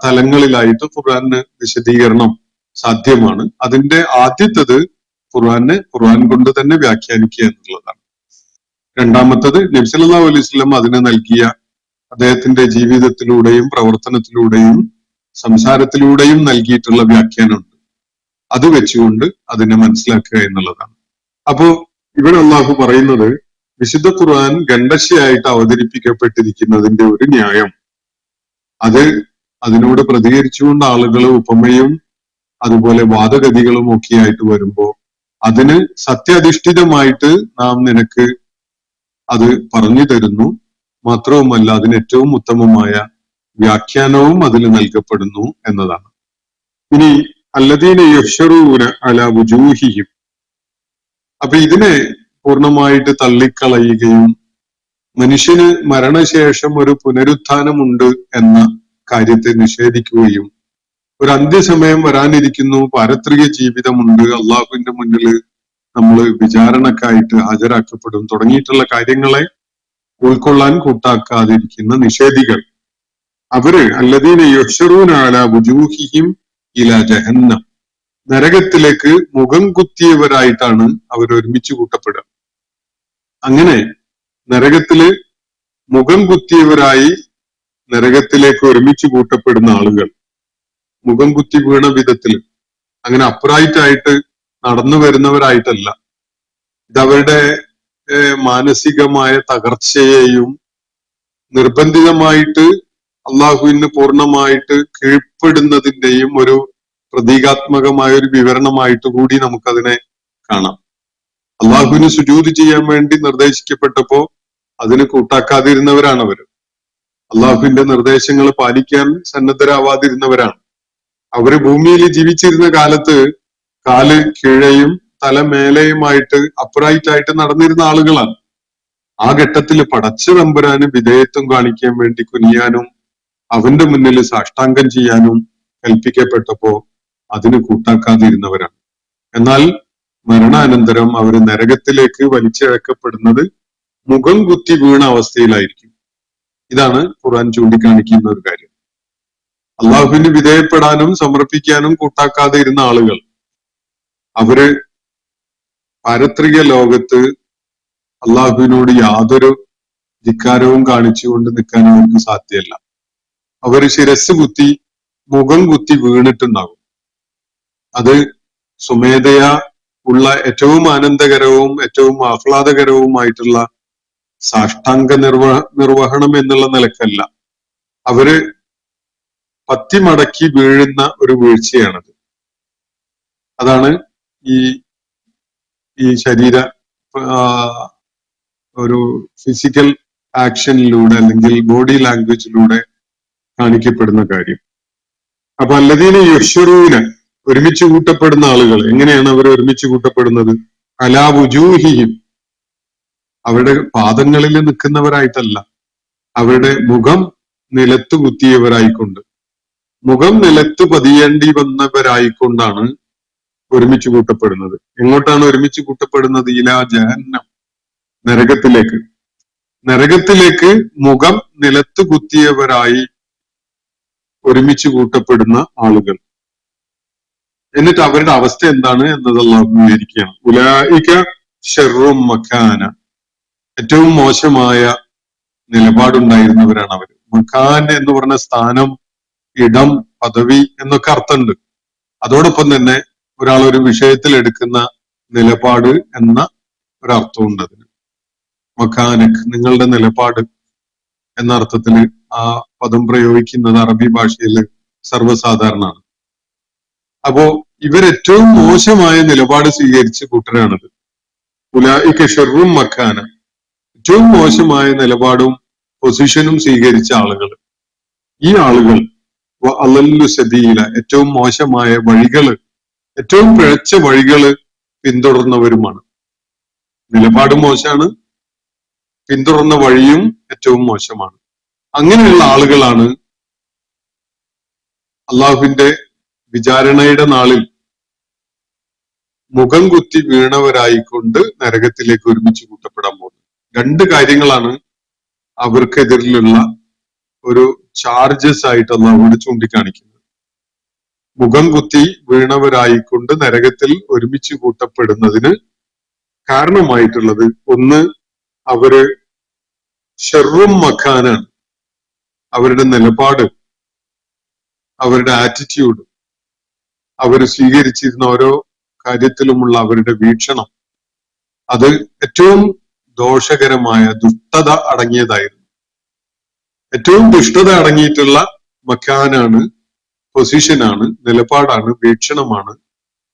തലങ്ങളിലായിട്ട് ഖുർആന് വിശദീകരണം സാധ്യമാണ്. അതിന്റെ ആദ്യത്തത് ഖുർആൻ കൊണ്ട് തന്നെ വ്യാഖ്യാനിക്കുക എന്നുള്ളതാണ്. രണ്ടാമത്തത് നബി സല്ലല്ലാഹു അലൈഹി വസല്ലം അതിന് നൽകിയ അദ്ദേഹത്തിന്റെ ജീവിതത്തിലൂടെയും പ്രവർത്തനത്തിലൂടെയും സംസാരത്തിലൂടെയും നൽകിയിട്ടുള്ള വ്യാഖ്യാനമുണ്ട്. അത് വെച്ചുകൊണ്ട് അതിനെ മനസ്സിലാക്കുക എന്നുള്ളതാണ്. അപ്പോ ഇവിടെ അല്ലാഹു പറയുന്നത് വിശുദ്ധ ഖുർആൻ ഖണ്ഡശയായിട്ട് അവതരിപ്പിക്കപ്പെട്ടിരിക്കുന്നതിന്റെ ഒരു ന്യായം അതിനോട് പ്രതികരിച്ചുകൊണ്ട് ആളുകൾ ഉപമയും അതുപോലെ വാദഗതികളും ഒക്കെ ആയിട്ട് വരുമ്പോ അതിന് സത്യാധിഷ്ഠിതമായിട്ട് നാം നിനക്ക് അത് പറഞ്ഞു തരുന്നു. മാത്രവുമല്ല അതിന് ഏറ്റവും ഉത്തമമായ വ്യാഖ്യാനവും അതിൽ നൽകപ്പെടുന്നു എന്നതാണ്. ഇനി അല്ലദീന യഹ്ശറൂന അലാ വുജൂഹിഹിം, അപ്പൊ ഇതിനെ പൂർണ്ണമായിട്ട് തള്ളിക്കളയുകയും മനുഷ്യന് മരണശേഷം ഒരു പുനരുത്ഥാനമുണ്ട് എന്ന കാര്യത്തെ നിഷേധിക്കുകയും ഒരു അന്ത്യസമയം വരാനിരിക്കുന്നു, പാരത്രിക ജീവിതമുണ്ട്, അള്ളാഹുവിന്റെ മുന്നിൽ നമ്മൾ വിചാരണക്കായിട്ട് ഹാജരാക്കപ്പെടും തുടങ്ങിയിട്ടുള്ള കാര്യങ്ങളെ ഉൾക്കൊള്ളാൻ കൂട്ടാക്കാതിരിക്കുന്ന നിഷേധികൾ, അവര് അല്ലദീന യഹ്ശറൂന അലാ വുജൂഹിഹിം ഇലാ ജഹന്നം, നരകത്തിലേക്ക് മുഖം കുത്തിയവരായിട്ടാണ് അവർ ഒരുമിച്ച് കൂട്ടപ്പെടുക. അങ്ങനെ നരകത്തില് മുഖം കുത്തിയവരായി നരകത്തിലേക്ക് ഒരുമിച്ച് കൂട്ടപ്പെടുന്ന ആളുകൾ മുഖം കുത്തി വീണ വിധത്തിൽ അങ്ങനെ അപ്രൈറ്റായിട്ട് നടന്നു വരുന്നവരായിട്ടല്ല. ഇതവരുടെ മാനസികമായ തകർച്ചയെയും നിർബന്ധിതമായിട്ട് അള്ളാഹുവിന് പൂർണ്ണമായിട്ട് കീഴ്പ്പെടുന്നതിന്റെയും ഒരു പ്രതീകാത്മകമായ ഒരു വിവരണമായിട്ട് കൂടി നമുക്കതിനെ കാണാം. അള്ളാഹുവിന് സുജൂദ് ചെയ്യാൻ വേണ്ടി നിർദ്ദേശിക്കപ്പെട്ടപ്പോ അതിന് കൂട്ടാക്കാതിരുന്നവരാണ് അവര്. അള്ളാഹുവിന്റെ നിർദ്ദേശങ്ങൾ പാലിക്കാൻ സന്നദ്ധരാവാതിരുന്നവരാണ് അവര്. ഭൂമിയിൽ ജീവിച്ചിരുന്ന കാലത്ത് കാല് കീഴയും തല മേലെയുമായിട്ട് അപ്രൈറ്റായിട്ട് നടന്നിരുന്ന ആളുകളാണ്. ആ ഘട്ടത്തിൽ പടച്ച തമ്പുരാന് വിധേയത്വം കാണിക്കാൻ വേണ്ടി കുനിയാനും അവന്റെ മുന്നിൽ സാഷ്ടാംഗം ചെയ്യാനും കൽപ്പിക്കപ്പെട്ടപ്പോ അതിന് കൂട്ടാക്കാതിരുന്നവരാണ്. എന്നാൽ മരണാനന്തരം അവർ നരകത്തിലേക്ക് വലിച്ചിഴക്കപ്പെടുന്നത് മുഖം കുത്തി വീണ അവസ്ഥയിലായിരിക്കും. ഇതാണ് ഖുർആൻ ചൂണ്ടിക്കാണിക്കുന്ന ഒരു കാര്യം. അള്ളാഹുവിന് വിധേയപ്പെടാനും സമർപ്പിക്കാനും കൂട്ടാക്കാതെ ഇരുന്ന ആളുകൾ അവര് പാരത്രിക ലോകത്ത് അള്ളാഹുവിനോട് യാതൊരു ധിക്കാരവും കാണിച്ചുകൊണ്ട് നിൽക്കാൻ അവർക്ക് സാധ്യമല്ല. അവര് ശിരസ് കുത്തി മുഖം കുത്തി വീണിട്ടുണ്ടാകും. അത് സ്വമേധയാ ഉള്ള ഏറ്റവും ആനന്ദകരവും ഏറ്റവും ആഹ്ലാദകരവുമായിട്ടുള്ള സാഷ്ടാംഗ നിർവഹണം എന്നുള്ള നിലക്കല്ല. അവര് പത്തിമടക്കി വീഴുന്ന ഒരു വീഴ്ചയാണത്. അതാണ് ഈ ശരീര ഒരു ഫിസിക്കൽ ആക്ഷനിലൂടെ അല്ലെങ്കിൽ ബോഡി ലാംഗ്വേജിലൂടെ കാണിക്കപ്പെടുന്ന കാര്യം. അപ്പൊ അല്ലദീന യഹ്ശറൂന, ഒരുമിച്ച് കൂട്ടപ്പെടുന്ന ആളുകൾ എങ്ങനെയാണ് അവർ ഒരുമിച്ച് കൂട്ടപ്പെടുന്നത്? അലാ വുജൂഹിഹിം, അവരുടെ പാദങ്ങളിൽ നിൽക്കുന്നവരായിട്ടല്ല, അവരുടെ മുഖം നിലത്ത് കുത്തിയവരായിക്കൊണ്ട്, മുഖം നിലത്ത് പതിയേണ്ടി വന്നവരായിക്കൊണ്ടാണ് ഒരുമിച്ച് കൂട്ടപ്പെടുന്നത്. എങ്ങോട്ടാണ് ഒരുമിച്ച് കൂട്ടപ്പെടുന്നത്? ഇലാ ജഹന്നം, നരകത്തിലേക്ക്. നരകത്തിലേക്ക് മുഖം നിലത്ത് കുത്തിയവരായി ഒരുമിച്ച് കൂട്ടപ്പെടുന്ന ആളുകൾ. എന്നിട്ട് അവരുടെ അവസ്ഥ എന്താണ് എന്നത് അല്ലാഹു വിവരിക്കുകയാണ്. ഉലൈക ശർറും മക്കാന, ഏറ്റവും മോശമായ നിലപാടുണ്ടായിരുന്നവരാണ് അവർ. മക്കാൻ എന്ന് പറഞ്ഞ സ്ഥാനം, ഇടം, പദവി എന്നൊക്കെ അർത്ഥമുണ്ട്. അതോടൊപ്പം തന്നെ ഒരാൾ ഒരു വിഷയത്തിൽ എടുക്കുന്ന നിലപാട് എന്ന ഒരർത്ഥമുണ്ട് അതിന്. മക്കാനക്, നിങ്ങളുടെ നിലപാട് എന്ന അർത്ഥത്തിൽ ആ പദം പ്രയോഗിക്കുന്നത് അറബി ഭാഷയിൽ സർവ്വസാധാരണമാണ്. അപ്പോ ഇവരേറ്റവും മോശമായ നിലപാട് സ്വീകരിച്ച കൂട്ടരാണിത്. ഉലൈക ശർറും മക്കാന, ഏറ്റവും മോശമായ നിലപാടും പൊസിഷനും സ്വീകരിച്ച ആളുകൾ. ഈ ആളുകൾ അളല്ലു സബീല, ഏറ്റവും മോശമായ വഴികള്, ഏറ്റവും പിഴച്ച വഴികള് പിന്തുടർന്നവരുമാണ്. നിലപാടും മോശമാണ്, പിന്തുടർന്ന വഴിയും ഏറ്റവും മോശമാണ്. അങ്ങനെയുള്ള ആളുകളാണ് അള്ളാഹുവിന്റെ വിചാരണയുടെ നാളിൽ മുഖം കുത്തി വീണവരായിക്കൊണ്ട് നരകത്തിലേക്ക് ഒരുമിച്ച് കൂട്ടപ്പെടാൻ പോകുന്നത്. രണ്ട് കാര്യങ്ങളാണ് അവർക്കെതിരിലുള്ള ഒരു ചാർജസ് ആയിട്ട് അള്ളാഹുവിനെ ചൂണ്ടിക്കാണിക്കുന്നത്. മുഖം കുത്തി വീണവരായിക്കൊണ്ട് നരകത്തിൽ ഒരുമിച്ച് കൂട്ടപ്പെടുന്നതിന് കാരണമായിട്ടുള്ളത്, ഒന്ന് അവര് ഷർറും മക്കാനാണ്, അവരുടെ നിലപാട്, അവരുടെ ആറ്റിറ്റ്യൂഡ്, അവർ സ്വീകരിച്ചിരുന്ന ഓരോ കാര്യത്തിലുമുള്ള അവരുടെ വീക്ഷണം, അത് ഏറ്റവും ദോഷകരമായ ദുഷ്ടത അടങ്ങിയതായിരുന്നു. ഏറ്റവും ദുഷ്ടത അടങ്ങിയിട്ടുള്ള മക്കാനാണ്, പൊസിഷനാണ്, നിലപാടാണ്, വീക്ഷണമാണ്,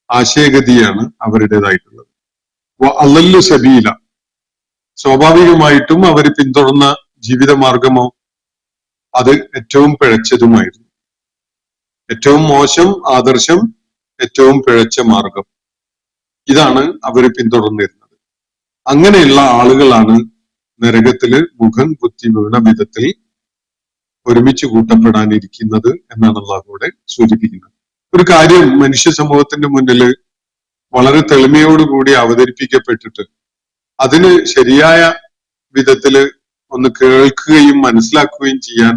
ആശയഗതിയാണ് അവരുടേതായിട്ടുള്ളത്. അളല്ലു സബീല, സ്വാഭാവികമായിട്ടും അവർ പിന്തുടർന്ന ജീവിതമാർഗമോ അത് ഏറ്റവും പിഴച്ചതുമായിരുന്നു. ഏറ്റവും മോശം ആദർശം, ഏറ്റവും പിഴച്ച മാർഗം, ഇതാണ് അവർ പിന്തുടർന്നിരുന്നത്. അങ്ങനെയുള്ള ആളുകളാണ് നരകത്തില് മുഖം കുത്തി വീണ വിധത്തിൽ ഒരുമിച്ച് കൂട്ടപ്പെടാനിരിക്കുന്നത് എന്നാണ് അള്ളാഹുവിടെ സൂചിപ്പിക്കുന്നത്. ഒരു കാര്യം മനുഷ്യ സമൂഹത്തിന്റെ മുന്നിൽ വളരെ തെളിമയോടുകൂടി അവതരിപ്പിക്കപ്പെട്ടിട്ട് അതിന് ശരിയായ വിധത്തില് ഒന്ന് കേൾക്കുകയും മനസ്സിലാക്കുകയും ചെയ്യാൻ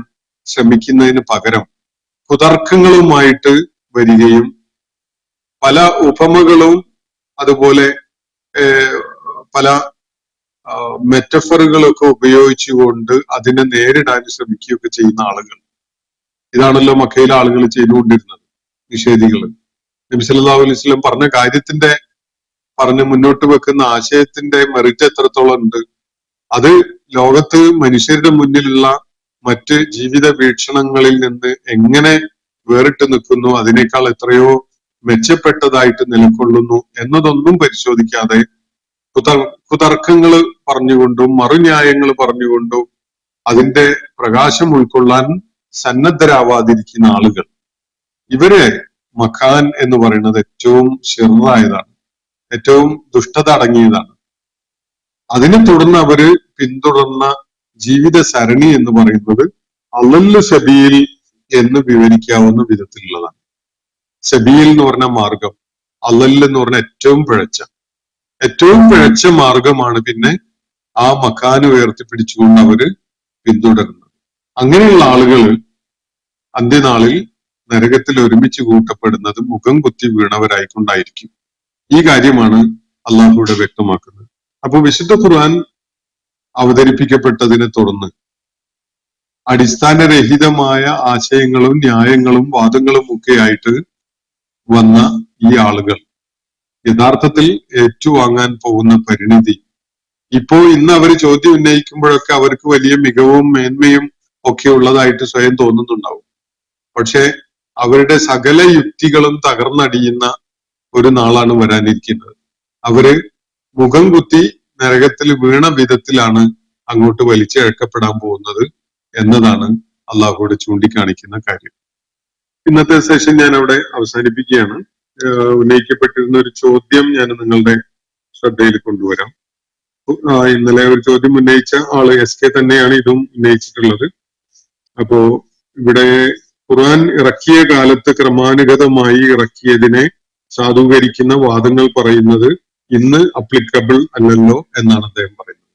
ശ്രമിക്കുന്നതിന് പകരം കുതർക്കങ്ങളുമായിട്ട് വരികയും പല ഉപമകളും അതുപോലെ പല മെറ്റഫറുകളൊക്കെ ഉപയോഗിച്ചുകൊണ്ട് അതിനെ നേരിടാൻ ശ്രമിക്കുകയൊക്കെ ചെയ്യുന്ന ആളുകൾ. ഇതാണല്ലോ മക്കയിലെ ആളുകൾ ചെയ്തുകൊണ്ടിരുന്നത്, നിഷേധികൾ. നബി സല്ലല്ലാഹു അലൈഹി വസല്ലം പറഞ്ഞ കാര്യത്തിന്റെ പറഞ്ഞ് മുന്നോട്ട് വെക്കുന്ന ആശയത്തിന്റെ മെറിറ്റ് എത്രത്തോളം ഉണ്ട്, അത് ലോകത്ത് മനുഷ്യരുടെ മുന്നിലുള്ള മറ്റ് ജീവിത വീക്ഷണങ്ങളിൽ നിന്ന് എങ്ങനെ വേറിട്ട് നിൽക്കുന്നു, അതിനേക്കാൾ എത്രയോ മെച്ചപ്പെട്ടതായിട്ട് നിലകൊള്ളുന്നു എന്നതൊന്നും പരിശോധിക്കാതെ കുതർക്കങ്ങൾ പറഞ്ഞുകൊണ്ടും മറുന്യായങ്ങൾ പറഞ്ഞുകൊണ്ടും അതിന്റെ പ്രകാശം ഉൾക്കൊള്ളാൻ സന്നദ്ധരാവാതിരിക്കുന്ന ആളുകൾ, ഇവര് മക്കാൻ എന്ന് പറയുന്നത് ഏറ്റവും ഷെറായതാണ്, ഏറ്റവും ദുഷ്ടത അടങ്ങിയതാണ്. അതിനെ തുടർന്ന് അവര് പിന്തുടർന്ന ജീവിത സരണി എന്ന് പറയുന്നത് അളല്ലു സബീൽ എന്ന് വിവരിക്കാവുന്ന വിധത്തിലുള്ളതാണ്. സബീൽ എന്ന് പറഞ്ഞ മാർഗം, അളൽ എന്ന് പറഞ്ഞ ഏറ്റവും പിഴച്ച മാർഗമാണ് പിന്നെ ആ മക്കാന് ഉയർത്തിപ്പിടിച്ചുകൊണ്ട് അവര് പിന്തുടരുന്നത്. അങ്ങനെയുള്ള ആളുകൾ അന്ത്യനാളിൽ നരകത്തിൽ ഒരുമിച്ച് കൂട്ടപ്പെടുന്നത് മുഖം കുത്തി വീണവരായിക്കൊണ്ടായിരിക്കും. ഈ കാര്യമാണ് അള്ളാഹുവിടെ വ്യക്തമാക്കുന്നത്. അപ്പൊ വിശുദ്ധ ഖുർആൻ അവതരിപ്പിക്കപ്പെട്ടതിനെ തുടർന്ന് അടിസ്ഥാനരഹിതമായ ആശയങ്ങളും ന്യായങ്ങളും വാദങ്ങളും ഒക്കെ ആയിട്ട് വന്ന ഈ ആളുകൾ യഥാർത്ഥത്തിൽ ഏറ്റുവാങ്ങാൻ പോകുന്ന പരിണിതി ഇന്ന് അവർ ചോദ്യം ഉന്നയിക്കുമ്പോഴൊക്കെ അവർക്ക് വലിയ മികവും മേന്മയും ഒക്കെ ഉള്ളതായിട്ട് സ്വയം തോന്നുന്നുണ്ടാവും. പക്ഷെ അവരുടെ സകല യുക്തികളും തകർന്നടിയുന്ന ഒരു നാളാണ് വരാനിരിക്കുന്നത്. അവര് മുഖം കുത്തി നരകത്തിൽ വീണ വിധത്തിലാണ് അങ്ങോട്ട് വലിച്ചിഴക്കപ്പെടാൻ പോകുന്നത് എന്നതാണ് അള്ളാഹുവിടെ ചൂണ്ടിക്കാണിക്കുന്ന കാര്യം. ഇന്നത്തെ സെഷൻ ഞാൻ അവിടെ അവസാനിപ്പിക്കുകയാണ്. ഉന്നയിക്കപ്പെട്ടിരുന്ന ഒരു ചോദ്യം ഞാൻ നിങ്ങളുടെ ശ്രദ്ധയിൽ കൊണ്ടുവരാം. ഇന്നലെ ഒരു ചോദ്യം ഉന്നയിച്ച ആള് SK തന്നെയാണ് ഇതും ഉന്നയിച്ചിട്ടുള്ളത്. അപ്പോ ഇവിടെ ഖുർആൻ ഇറക്കിയ കാലത്ത് ക്രമാനുഗതമായി ഇറക്കിയതിനെ സാധൂകരിക്കുന്ന വാദങ്ങൾ പറയുന്നത് ഇന്ന് അപ്ലിക്കബിൾ അല്ലല്ലോ എന്നാണ് അദ്ദേഹം പറയുന്നത്.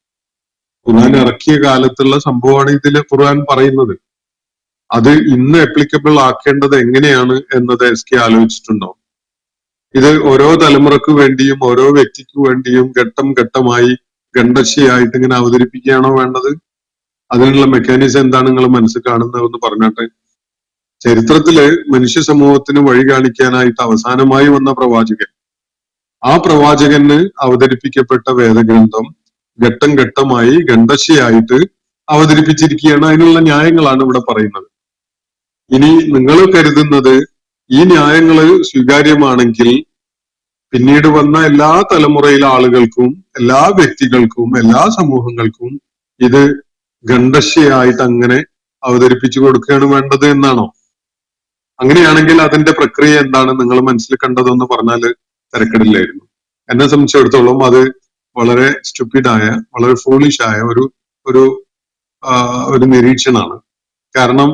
ഖുർആൻ ഇറക്കിയ കാലത്തുള്ള സംഭവമാണ് ഇതിൽ ഖുർആൻ പറയുന്നത്. അത് ഇന്ന് ആപ്ലിക്കബിൾ ആക്കേണ്ടത് എങ്ങനെയാണ് എന്നത് എസ് കെ ആലോചിച്ചിട്ടുണ്ടോ? ഇത് ഓരോ തലമുറക്ക് വേണ്ടിയും ഓരോ വ്യക്തിക്ക് വേണ്ടിയും ഘട്ടം ഘട്ടമായി ഖണ്ഡശയായിട്ട് ഇങ്ങനെ അവതരിപ്പിക്കുകയാണോ വേണ്ടത്? അതിനുള്ള മെക്കാനിസം എന്താണ് നിങ്ങൾ മനസ്സിൽ കാണുന്നതെന്ന് പറഞ്ഞാട്ടെ. ചരിത്രത്തില് മനുഷ്യ സമൂഹത്തിന് വഴി കാണിക്കാനായിട്ട് അവസാനമായി വന്ന പ്രവാചകൻ, ആ പ്രവാചകന് അവതരിപ്പിക്കപ്പെട്ട വേദഗ്രന്ഥം ഘട്ടം ഘട്ടമായി ഖണ്ഡശയായിട്ട് അവതരിപ്പിച്ചിരിക്കുകയാണ്. അതിനുള്ള ന്യായങ്ങളാണ് ഇവിടെ പറയുന്നത്. ഇനി നിങ്ങൾ കരുതുന്നത് ഈ ന്യായങ്ങള് സ്വീകാര്യമാണെങ്കിൽ പിന്നീട് വന്ന എല്ലാ തലമുറയിലെ ആളുകൾക്കും എല്ലാ വ്യക്തികൾക്കും എല്ലാ സമൂഹങ്ങൾക്കും ഇത് ഖണ്ഡശയായിട്ട് അങ്ങനെ അവതരിപ്പിച്ചു കൊടുക്കുകയാണ് വേണ്ടത് എന്നാണോ? അങ്ങനെയാണെങ്കിൽ അതിന്റെ പ്രക്രിയ എന്താണ് നിങ്ങൾ മനസ്സിൽ കണ്ടതെന്ന് പറഞ്ഞാല് തിരക്കിടില്ലായിരുന്നു. എന്നെ സംബന്ധിച്ചിടത്തോളം അത് വളരെ സ്റ്റുപ്പിഡായ വളരെ ഫൂളിഷായ ഒരു ഒരു ഒരു നിരീക്ഷണമാണ്. കാരണം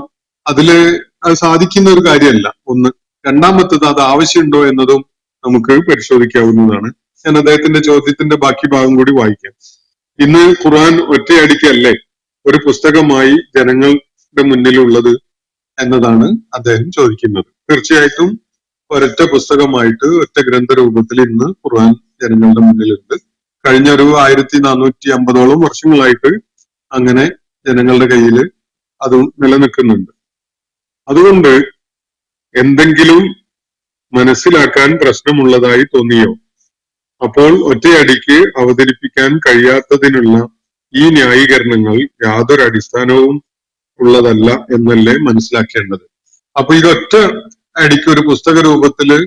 അതില് അത് സാധിക്കുന്ന ഒരു കാര്യമല്ല. ഒന്ന്. രണ്ടാമത്തത് അത് ആവശ്യമുണ്ടോ എന്നതും നമുക്ക് പരിശോധിക്കാവുന്നതാണ്. ഞാൻ അദ്ദേഹത്തിന്റെ ചോദ്യത്തിന്റെ ബാക്കി ഭാഗം കൂടി വായിക്കാം. ഇന്ന് ഖുർആൻ ഒറ്റയടിക്കല്ലേ ഒരു പുസ്തകമായി ജനങ്ങളുടെ മുന്നിലുള്ളത് എന്നതാണ് അദ്ദേഹം ചോദിക്കുന്നത്. തീർച്ചയായിട്ടും ഒരൊറ്റ പുസ്തകമായിട്ട് ഒറ്റ ഗ്രന്ഥരൂപത്തിൽ ഇന്ന് ഖുർആൻ ജനങ്ങളുടെ മുന്നിലുണ്ട്. കഴിഞ്ഞ ഒരു 1450 വർഷങ്ങളായിട്ട് അങ്ങനെ ജനങ്ങളുടെ കയ്യിൽ അത് നിലനിൽക്കുന്നുണ്ട്. അതുകൊണ്ട് എന്തെങ്കിലും മനസ്സിലാക്കാൻ പ്രശ്നമുള്ളതായി തോന്നിയോ? അപ്പോൾ ഒറ്റയടിക്ക് അവതരിപ്പിക്കാൻ കഴിയാത്തതിനുള്ള ഈ ന്യായീകരണങ്ങൾ യാതൊരു അടിസ്ഥാനവും ഉള്ളതല്ല എന്നല്ലേ മനസ്സിലാക്കേണ്ടത്. അപ്പൊ ഇതൊറ്റ അടിക്ക് ഒരു പുസ്തക രൂപത്തില്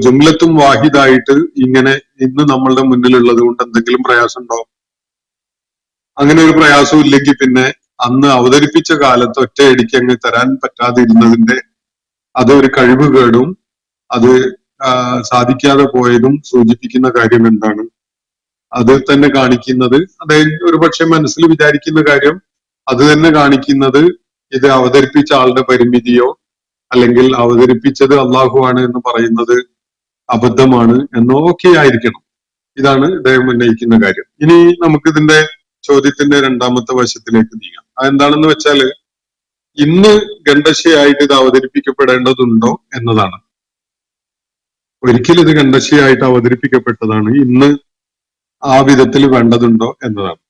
ജുംലത്തും വാഹിദായിട്ട് ഇങ്ങനെ ഇന്ന് നമ്മളുടെ മുന്നിലുള്ളത് കൊണ്ട് എന്തെങ്കിലും പ്രയാസം ഉണ്ടോ? അങ്ങനെ ഒരു പ്രയാസവും ഇല്ലെങ്കിൽ പിന്നെ അന്ന് അവതരിപ്പിച്ച കാലത്ത് ഒറ്റയടിക്ക് അങ്ങ് തരാൻ പറ്റാതിരുന്നതിന്റെ അതൊരു കഴിവുകേടും അത് സാധിക്കാതെ പോയതും സൂചിപ്പിക്കുന്ന കാര്യം എന്താണ്? അത് തന്നെ കാണിക്കുന്നത് അദ്ദേഹം ഒരുപക്ഷെ മനസ്സിൽ വിചാരിക്കുന്ന കാര്യം അത് തന്നെ കാണിക്കുന്നത് ഇത് അവതരിപ്പിച്ച ആളുടെ പരിമിതിയോ അല്ലെങ്കിൽ അവതരിപ്പിച്ചത് അള്ളാഹുവാണ് എന്ന് പറയുന്നത് അബദ്ധമാണ് എന്നോ ഒക്കെ ആയിരിക്കണം. ഇതാണ് ഇദ്ദേഹം ഉന്നയിക്കുന്ന കാര്യം. ഇനി നമുക്കിതിന്റെ ചോദ്യത്തിന്റെ രണ്ടാമത്തെ വശത്തിലേക്ക് നീങ്ങാം. അതെന്താണെന്ന് വെച്ചാല് ഇന്ന് ഖണ്ഡശയായിട്ട് ഇത് അവതരിപ്പിക്കപ്പെടേണ്ടതുണ്ടോ എന്നതാണ്. ഒരിക്കലും ഇത് ഖണ്ഡശയായിട്ട് അവതരിപ്പിക്കപ്പെട്ടതാണ്. ഇന്ന് ആ വിധത്തിൽ വേണ്ടതുണ്ടോ എന്നതാണ്.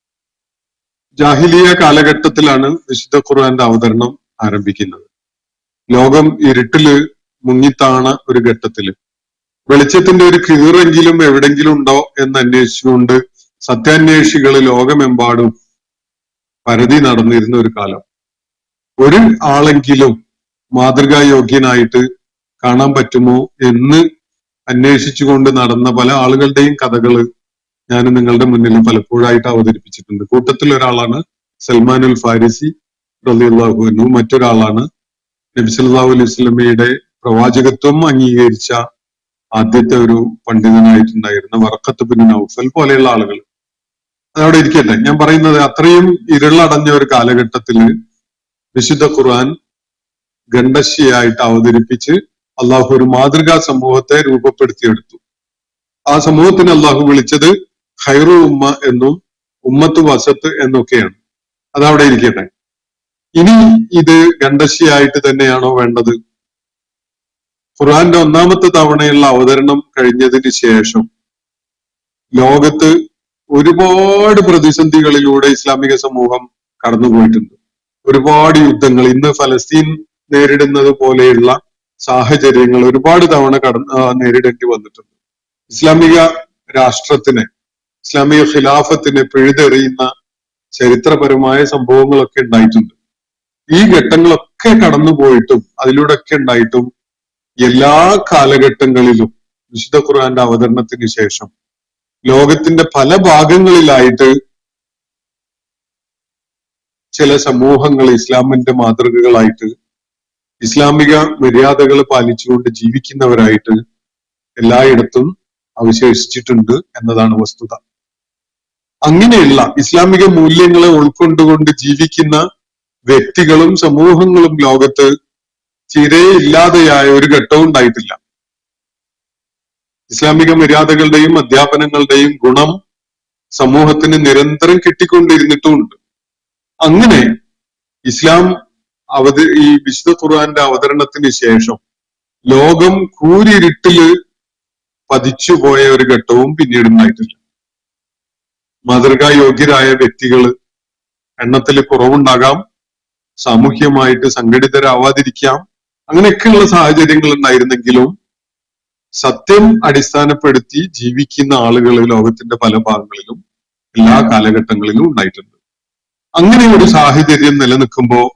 ജാഹിലിയ കാലഘട്ടത്തിലാണ് വിശുദ്ധ ഖുർആന്റെ അവതരണം ആരംഭിക്കുന്നത്. ലോകം ഇരുട്ടില് മുങ്ങിത്താണ ഒരു ഘട്ടത്തില് വെളിച്ചത്തിന്റെ ഒരു കീറെങ്കിലും എവിടെങ്കിലും ഉണ്ടോ എന്ന് അന്വേഷിച്ചുകൊണ്ട് സത്യാന്വേഷികൾ ലോകമെമ്പാടും പരതി നടന്നിരുന്ന ഒരു കാലം. ഒരു ആളെങ്കിലും മാതൃകായോഗ്യനായിട്ട് കാണാൻ പറ്റുമോ എന്ന് അന്വേഷിച്ചുകൊണ്ട് നടന്ന പല ആളുകളുടെയും കഥകള് ഞാൻ നിങ്ങളുടെ മുന്നിൽ പലപ്പോഴായിട്ട് അവതരിപ്പിച്ചിട്ടുണ്ട്. കൂട്ടത്തിൽ ഒരാളാണ് സൽമാനുൽ ഫാരിസി റളിയല്ലാഹു അൻഹു. മറ്റൊരാളാണ് നബി സല്ലല്ലാഹു അലൈഹി വസല്ലമയുടെ പ്രവാചകത്വം അംഗീകരിച്ച ആദ്യത്തെ ഒരു പണ്ഡിതനായിട്ടുണ്ടായിരുന്ന വറഖത്ത് ബിൻ നൗഫൽ പോലെയുള്ള ആളുകൾ. അതവിടെ ഇരിക്കട്ടെ. ഞാൻ പറയുന്നത് അത്രയും ഇരുളടഞ്ഞ ഒരു കാലഘട്ടത്തില് വിശുദ്ധ ഖുർആൻ ഖണ്ഡശയായിട്ട് അവതരിപ്പിച്ച് അള്ളാഹു ഒരു മാതൃകാ സമൂഹത്തെ രൂപപ്പെടുത്തിയെടുത്തു. ആ സമൂഹത്തിന് അള്ളാഹു വിളിച്ചത് ഖൈറു ഉമ്മ എന്നും ഉമ്മത്ത് വസത്ത് എന്നൊക്കെയാണ്. അതവിടെ ഇരിക്കട്ടെ. ഇനി ഇത് ഖണ്ഡശയായിട്ട് തന്നെയാണോ വേണ്ടത്? ഖുർആന്റെ ഒന്നാമത്തെ തവണയുള്ള അവതരണം കഴിഞ്ഞതിന് ശേഷം ലോകത്ത് ഒരുപാട് പ്രതിസന്ധികളിലൂടെ ഇസ്ലാമിക സമൂഹം കടന്നുപോയിട്ടുണ്ട്. ഒരുപാട് യുദ്ധങ്ങൾ, ഇന്ന് ഫലസ്തീൻ നേരിടുന്നത് പോലെയുള്ള സാഹചര്യങ്ങൾ ഒരുപാട് തവണ നേരിടേണ്ടി വന്നിട്ടുണ്ട്. ഇസ്ലാമിക രാഷ്ട്രത്തിന്, ഇസ്ലാമിക ഖിലാഫത്തിനെ പിഴുതെറിയുന്ന ചരിത്രപരമായ സംഭവങ്ങളൊക്കെ ഉണ്ടായിട്ടുണ്ട്. ഈ ഘട്ടങ്ങളൊക്കെ കടന്നുപോയിട്ടും അതിലൂടെയൊക്കെ ഉണ്ടായിട്ടും എല്ലാ കാലഘട്ടങ്ങളിലും വിശുദ്ധ ഖുർആന്റെ അവതരണത്തിന് ശേഷം ലോകത്തിന്റെ പല ഭാഗങ്ങളിലായിട്ട് ചില സമൂഹങ്ങൾ ഇസ്ലാമിന്റെ മാതൃകകളായിട്ട് ഇസ്ലാമിക മര്യാദകൾ പാലിച്ചുകൊണ്ട് ജീവിക്കുന്നവരായിട്ട് എല്ലായിടത്തും അവശേഷിച്ചിട്ടുണ്ട് എന്നതാണ് വസ്തുത. അങ്ങനെയുള്ള ഇസ്ലാമിക മൂല്യങ്ങളെ ഉൾക്കൊണ്ടുകൊണ്ട് ജീവിക്കുന്ന വ്യക്തികളും സമൂഹങ്ങളും ലോകത്ത് തീരെ ഇല്ലാതെയായ ഒരു ഘട്ടവും ഉണ്ടായിട്ടില്ല. ഇസ്ലാമിക മര്യാദകളുടെയും അധ്യാപനങ്ങളുടെയും ഗുണം സമൂഹത്തിന് നിരന്തരം കിട്ടിക്കൊണ്ടിരുന്നിട്ടുമുണ്ട്. അങ്ങനെ ഇസ്ലാം ഈ വിശുദ്ധ ഖുർആന്റെ അവതരണത്തിന് ശേഷം ലോകം കൂരിരുട്ടില് പതിച്ചുപോയ ഒരു ഘട്ടവും പിന്നീട് ഉണ്ടായിട്ടില്ല. മാതൃകാ യോഗ്യരായ വ്യക്തികൾ എണ്ണത്തിൽ കുറവുണ്ടാകാം, സാമൂഹ്യമായിട്ട് സംഘടിതരാവാതിരിക്കാം, അങ്ങനെയൊക്കെയുള്ള സാഹചര്യങ്ങൾ ഉണ്ടായിരുന്നെങ്കിലും സത്യം അടിസ്ഥാനപ്പെടുത്തി ജീവിക്കുന്ന ആളുകൾ ലോകത്തിന്റെ പല ഭാഗങ്ങളിലും എല്ലാ കാലഘട്ടങ്ങളിലും ഉണ്ടായിട്ടുണ്ട്. അങ്ങനെ ഒരു സാഹചര്യം നിലനിൽക്കുമ്പോൾ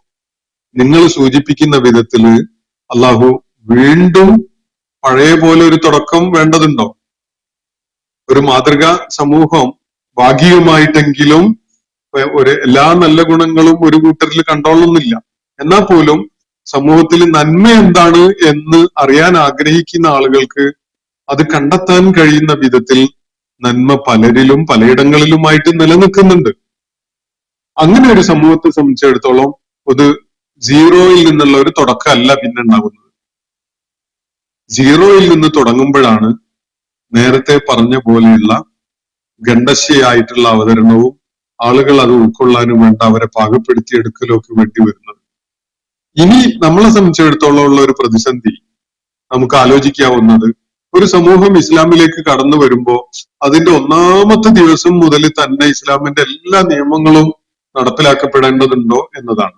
നിങ്ങൾ സൂചിപ്പിക്കുന്ന വിധത്തില് അള്ളാഹു വീണ്ടും പഴയ പോലെ ഒരു തുടക്കം വേണ്ടതുണ്ടോ? ഒരു മാതൃകാ സമൂഹം ഭാഗികമായിട്ടെങ്കിലും എല്ലാ നല്ല ഗുണങ്ങളും ഒരു കൂട്ടരിൽ കണ്ടോളുന്നില്ല. എന്നാൽ പോലും സമൂഹത്തിൽ നന്മ എന്താണ് എന്ന് അറിയാൻ ആഗ്രഹിക്കുന്ന ആളുകൾക്ക് അത് കണ്ടെത്താൻ കഴിയുന്ന വിധത്തിൽ നന്മ പലരിലും പലയിടങ്ങളിലുമായിട്ട് നിലനിൽക്കുന്നുണ്ട്. അങ്ങനെ ഒരു സമൂഹത്തെ സംബന്ധിച്ചിടത്തോളം ഒരു സീറോയിൽ നിന്നുള്ള ഒരു തുടക്കമല്ല പിന്നെ ഉണ്ടാകുന്നത്. സീറോയിൽ നിന്ന് തുടങ്ങുമ്പോഴാണ് നേരത്തെ പറഞ്ഞ പോലെയുള്ള ഗണ്ഡശയായിട്ടുള്ള അവതരണവും ആളുകൾ അത് ഉൾക്കൊള്ളാനും വേണ്ട അവരെ പാകപ്പെടുത്തിയെടുക്കലും ഒക്കെ വേണ്ടി വരുന്നത്. ഇനി നമ്മളെ സംബന്ധിച്ചിടത്തോളം ഉള്ള ഒരു പ്രതിസന്ധി നമുക്ക് ആലോചിക്കാവുന്നത്, ഒരു സമൂഹം ഇസ്ലാമിലേക്ക് കടന്നു വരുമ്പോ അതിന്റെ ഒന്നാമത്തെ ദിവസം മുതൽ തന്നെ ഇസ്ലാമിന്റെ എല്ലാ നിയമങ്ങളും നടപ്പിലാക്കപ്പെടേണ്ടതുണ്ടോ എന്നതാണ്.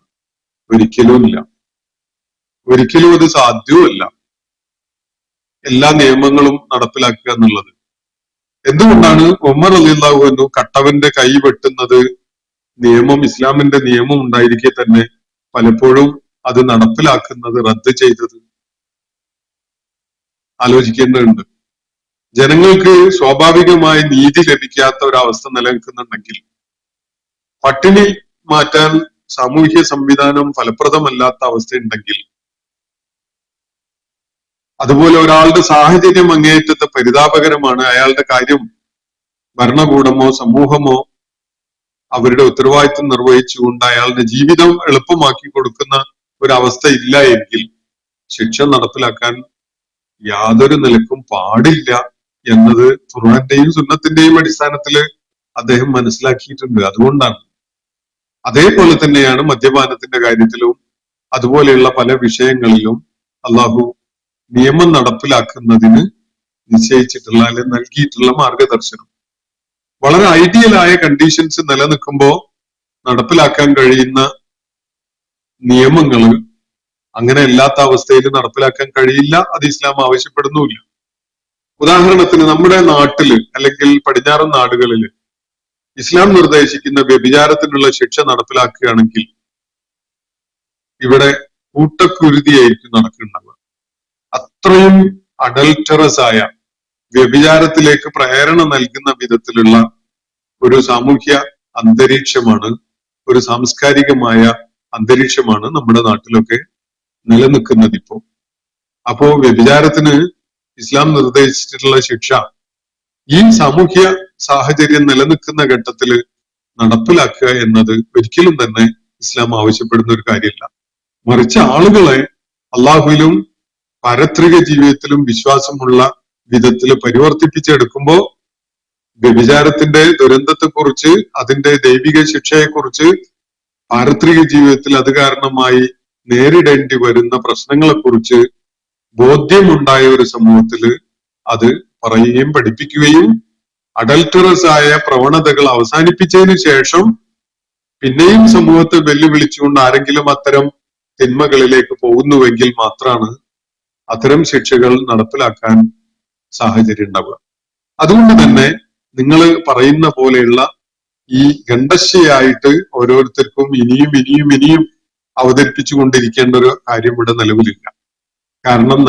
ഒരിക്കലും ഇല്ല, ഒരിക്കലും അത് സാധ്യവുമല്ല എല്ലാ നിയമങ്ങളും നടപ്പിലാക്കുക എന്നുള്ളത്. എന്തുകൊണ്ടാണ് ഉമർ റളിയല്ലാഹു അൻഹു കട്ടവന്റെ കൈ വെട്ടുന്നത് നിയമം, ഇസ്ലാമിന്റെ നിയമം ഉണ്ടായിരിക്കെ തന്നെ പലപ്പോഴും അത് നടപ്പിലാക്കുന്നത് റദ്ദ് ചെയ്തത്? ആലോചിക്കേണ്ടതുണ്ട്. ജനങ്ങൾക്ക് സ്വാഭാവികമായി നീതി ലഭിക്കാത്ത ഒരവസ്ഥ നിലനിൽക്കുന്നുണ്ടെങ്കിൽ, പട്ടിണി മാറ്റാൻ സാമൂഹ്യ സംവിധാനം ഫലപ്രദമല്ലാത്ത അവസ്ഥയുണ്ടെങ്കിൽ, അതുപോലെ ഒരാളുടെ സാഹചര്യം അങ്ങേയറ്റത്തെ പരിതാപകരമാണ്, അയാളുടെ കാര്യം ഭരണകൂടമോ സമൂഹമോ അവരുടെ ഉത്തരവാദിത്വം നിർവഹിച്ചുകൊണ്ട് അയാളുടെ ജീവിതം എളുപ്പമാക്കി കൊടുക്കുന്ന ഒരവസ്ഥ ഇല്ല എങ്കിൽ ശിക്ഷ നടപ്പിലാക്കാൻ യാതൊരു നിലക്കും പാടില്ല എന്നത് ഖുർആന്റെയും സുന്നത്തിന്റെയും അടിസ്ഥാനത്തിൽ അദ്ദേഹം മനസ്സിലാക്കിയിട്ടുണ്ട്. അതുകൊണ്ടാണ്. അതേപോലെ തന്നെയാണ് മദ്യപാനത്തിന്റെ കാര്യത്തിലും അതുപോലെയുള്ള പല വിഷയങ്ങളിലും അള്ളാഹു നിയമം നടപ്പിലാക്കുന്നതിന് നിശ്ചയിച്ചിട്ടുള്ള അല്ലെങ്കിൽ നൽകിയിട്ടുള്ള മാർഗദർശനം. വളരെ ഐഡിയലായ കണ്ടീഷൻസ് നിലനിൽക്കുമ്പോൾ നടപ്പിലാക്കാൻ കഴിയുന്ന നിയമങ്ങൾ അങ്ങനെ അല്ലാത്ത അവസ്ഥയിൽ നടപ്പിലാക്കാൻ കഴിയില്ല. അത് ഇസ്ലാം ആവശ്യപ്പെടുന്നുമില്ല. ഉദാഹരണത്തിന് നമ്മുടെ നാട്ടില് അല്ലെങ്കിൽ പടിഞ്ഞാറൻ നാടുകളില് ഇസ്ലാം നിർദ്ദേശിക്കുന്ന വ്യഭിചാരത്തിനുള്ള ശിക്ഷ നടപ്പിലാക്കുകയാണെങ്കിൽ ഇവിടെ കൂട്ടക്കുരുതിയായിരിക്കും നടക്കുന്നുണ്ടാവുക. അത്രയും അഡൽറ്ററസ് ആയ വ്യഭിചാരത്തിലേക്ക് പ്രേരണ നൽകുന്ന വിധത്തിലുള്ള ഒരു സാമൂഹ്യ അന്തരീക്ഷമാണ്, ഒരു സാംസ്കാരികമായ അന്തരീക്ഷമാണ് നമ്മുടെ നാട്ടിലൊക്കെ നിലനിൽക്കുന്നത് ഇപ്പോൾ. അപ്പോ വ്യഭിചാരത്തിന് ഇസ്ലാം നിർദ്ദേശിച്ചിട്ടുള്ള ശിക്ഷ ഈ സാമൂഹ്യ സാഹചര്യം നിലനിൽക്കുന്ന ഘട്ടത്തിൽ നടപ്പിലാക്കുക എന്നത് ഒരിക്കലും തന്നെ ഇസ്ലാം ആവശ്യപ്പെടുന്ന ഒരു കാര്യമല്ല. മറിച്ച് ആളുകളെ അള്ളാഹുവിലും പാരത്രിക ജീവിതത്തിലും വിശ്വാസമുള്ള വിധത്തിൽ പരിവർത്തിപ്പിച്ചെടുക്കുമ്പോൾ വ്യഭിചാരത്തിന്റെ ദുരന്തത്തെക്കുറിച്ച്, അതിന്റെ ദൈവിക ശിക്ഷയെക്കുറിച്ച്, പാരത്രിക ജീവിതത്തിൽ അത് കാരണമായി നേരിടേണ്ടി വരുന്ന പ്രശ്നങ്ങളെക്കുറിച്ച് ബോധ്യമുണ്ടായ ഒരു സമൂഹത്തില് അത് പറയുകയും പഠിപ്പിക്കുകയും അഡൽറ്ററസ് ആയ പ്രവണതകൾ അവസാനിപ്പിച്ചതിന് ശേഷം പിന്നെയും സമൂഹത്തെ വെല്ലുവിളിച്ചുകൊണ്ട് ആരെങ്കിലും അത്തരം തിന്മകളിലേക്ക് പോകുന്നുവെങ്കിൽ മാത്രമാണ് അത്തരം ശിക്ഷകൾ നടപ്പിലാക്കാൻ സാഹചര്യം ഉണ്ടാവുക. അതുകൊണ്ട് തന്നെ നിങ്ങൾ പറയുന്ന പോലെയുള്ള ഈ ഗണ്ഡശയായിട്ട് ഓരോരുത്തർക്കും ഇനിയും ഇനിയും ഇനിയും അവതരിപ്പിച്ചു കൊണ്ടിരിക്കേണ്ട ഒരു കാര്യം ഇവിടെ നിലവിലില്ല. കാരണം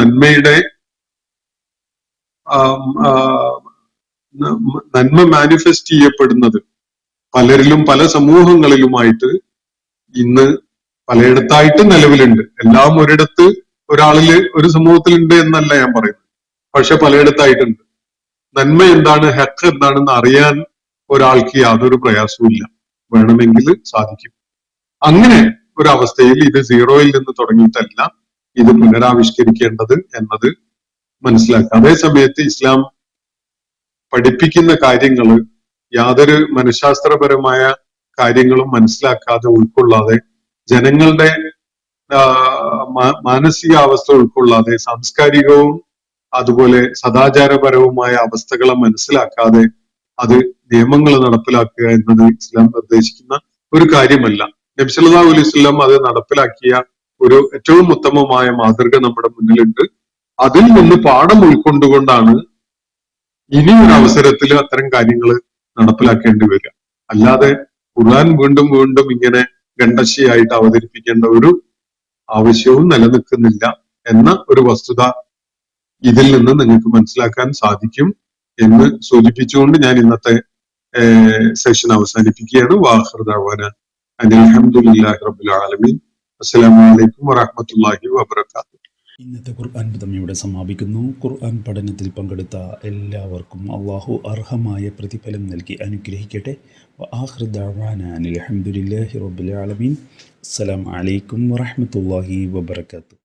നന്മ മാനിഫെസ്റ്റ് ചെയ്യപ്പെടുന്നത് പലരിലും പല സമൂഹങ്ങളിലുമായിട്ട് ഇന്ന് പലയിടത്തായിട്ട് നിലവിലുണ്ട്. എല്ലാം ഒരിടത്ത് ഒരാളില് ഒരു സമൂഹത്തിലുണ്ട് എന്നല്ല ഞാൻ പറയുന്നത്, പക്ഷെ പലയിടത്തായിട്ടുണ്ട്. നന്മ എന്താണ്, ഹക്ക് എന്താണെന്ന് അറിയാൻ ഒരാൾക്ക് യാതൊരു പ്രയാസവും ഇല്ല, വേണമെങ്കിൽ സാധിക്കും. അങ്ങനെ ഒരവസ്ഥയിൽ ഇത് സീറോയിൽ നിന്ന് തുടങ്ങിയിട്ടല്ല ഇത് പുനരാവിഷ്കരിക്കേണ്ടത് എന്നത് മനസ്സിലാക്കുക. അതേ സമയത്ത് ഇസ്ലാം പഠിപ്പിക്കുന്ന കാര്യങ്ങൾ യാതൊരു മനഃശാസ്ത്രപരമായ കാര്യങ്ങളും മനസ്സിലാക്കാതെ ഉൾക്കൊള്ളാതെ ജനങ്ങളുടെ മാനസികാവസ്ഥ ഉൾക്കൊള്ളാതെ സാംസ്കാരികവും അതുപോലെ സദാചാരപരവുമായ അവസ്ഥകളെ മനസ്സിലാക്കാതെ അത് നിയമങ്ങൾ നടപ്പിലാക്കുക എന്നത് ഇസ്ലാം നിർദ്ദേശിക്കുന്ന ഒരു കാര്യമല്ല. നബി സല്ലല്ലാഹു അലൈഹി വസല്ലം അത് നടപ്പിലാക്കിയ ഒരു ഏറ്റവും ഉത്തമമായ മാതൃക നമ്മുടെ മുന്നിലുണ്ട്. അതിൽ നിന്ന് പാഠം ഉൾക്കൊണ്ടുകൊണ്ടാണ് ഇനി ഒരു അവസരത്തിൽ അത്തരം കാര്യങ്ങൾ നടപ്പിലാക്കേണ്ടി വരിക. അല്ലാതെ ഖുർആൻ വീണ്ടും വീണ്ടും ഇങ്ങനെ ഗണ്ടശിയായിട്ട് അവതരിപ്പിക്കേണ്ട ഒരു ആവശ്യവും നിലനിൽക്കുന്നില്ല എന്ന ഒരു വസ്തുത ഇതിൽ നിന്ന് നിങ്ങൾക്ക് മനസ്സിലാക്കാൻ സാധിക്കും എന്ന് സൂചിപ്പിച്ചുകൊണ്ട് ഞാൻ ഇന്നത്തെ സെഷൻ അവസാനിപ്പിക്കുകയാണ്. വാഖിറു ദഅ്വാന അനിൽ ഹംദുലില്ലാഹി റബ്ബിൽ ആലമീൻ. അസ്സലാമു അലൈക്കും വറഹ്മത്തുള്ളാഹി വബറകാതുഹു. ഇന്നത്തെ ഖുർആൻ പദം ഇവിടെ സമാപിക്കുന്നു. ഖുർആൻ പഠനത്തിൽ പങ്കെടുത്ത എല്ലാവർക്കും അള്ളാഹു അർഹമായ പ്രതിഫലം നൽകി അനുഗ്രഹിക്കട്ടെ. വആഖിറു ദഅ്വാന അനിൽ ഹംദുലില്ലാഹി റബ്ബിൽ ആലമീൻ. അസ്സലാമു അലൈക്കും വറഹ്മത്തുള്ളാഹി വബറകാതുഹു.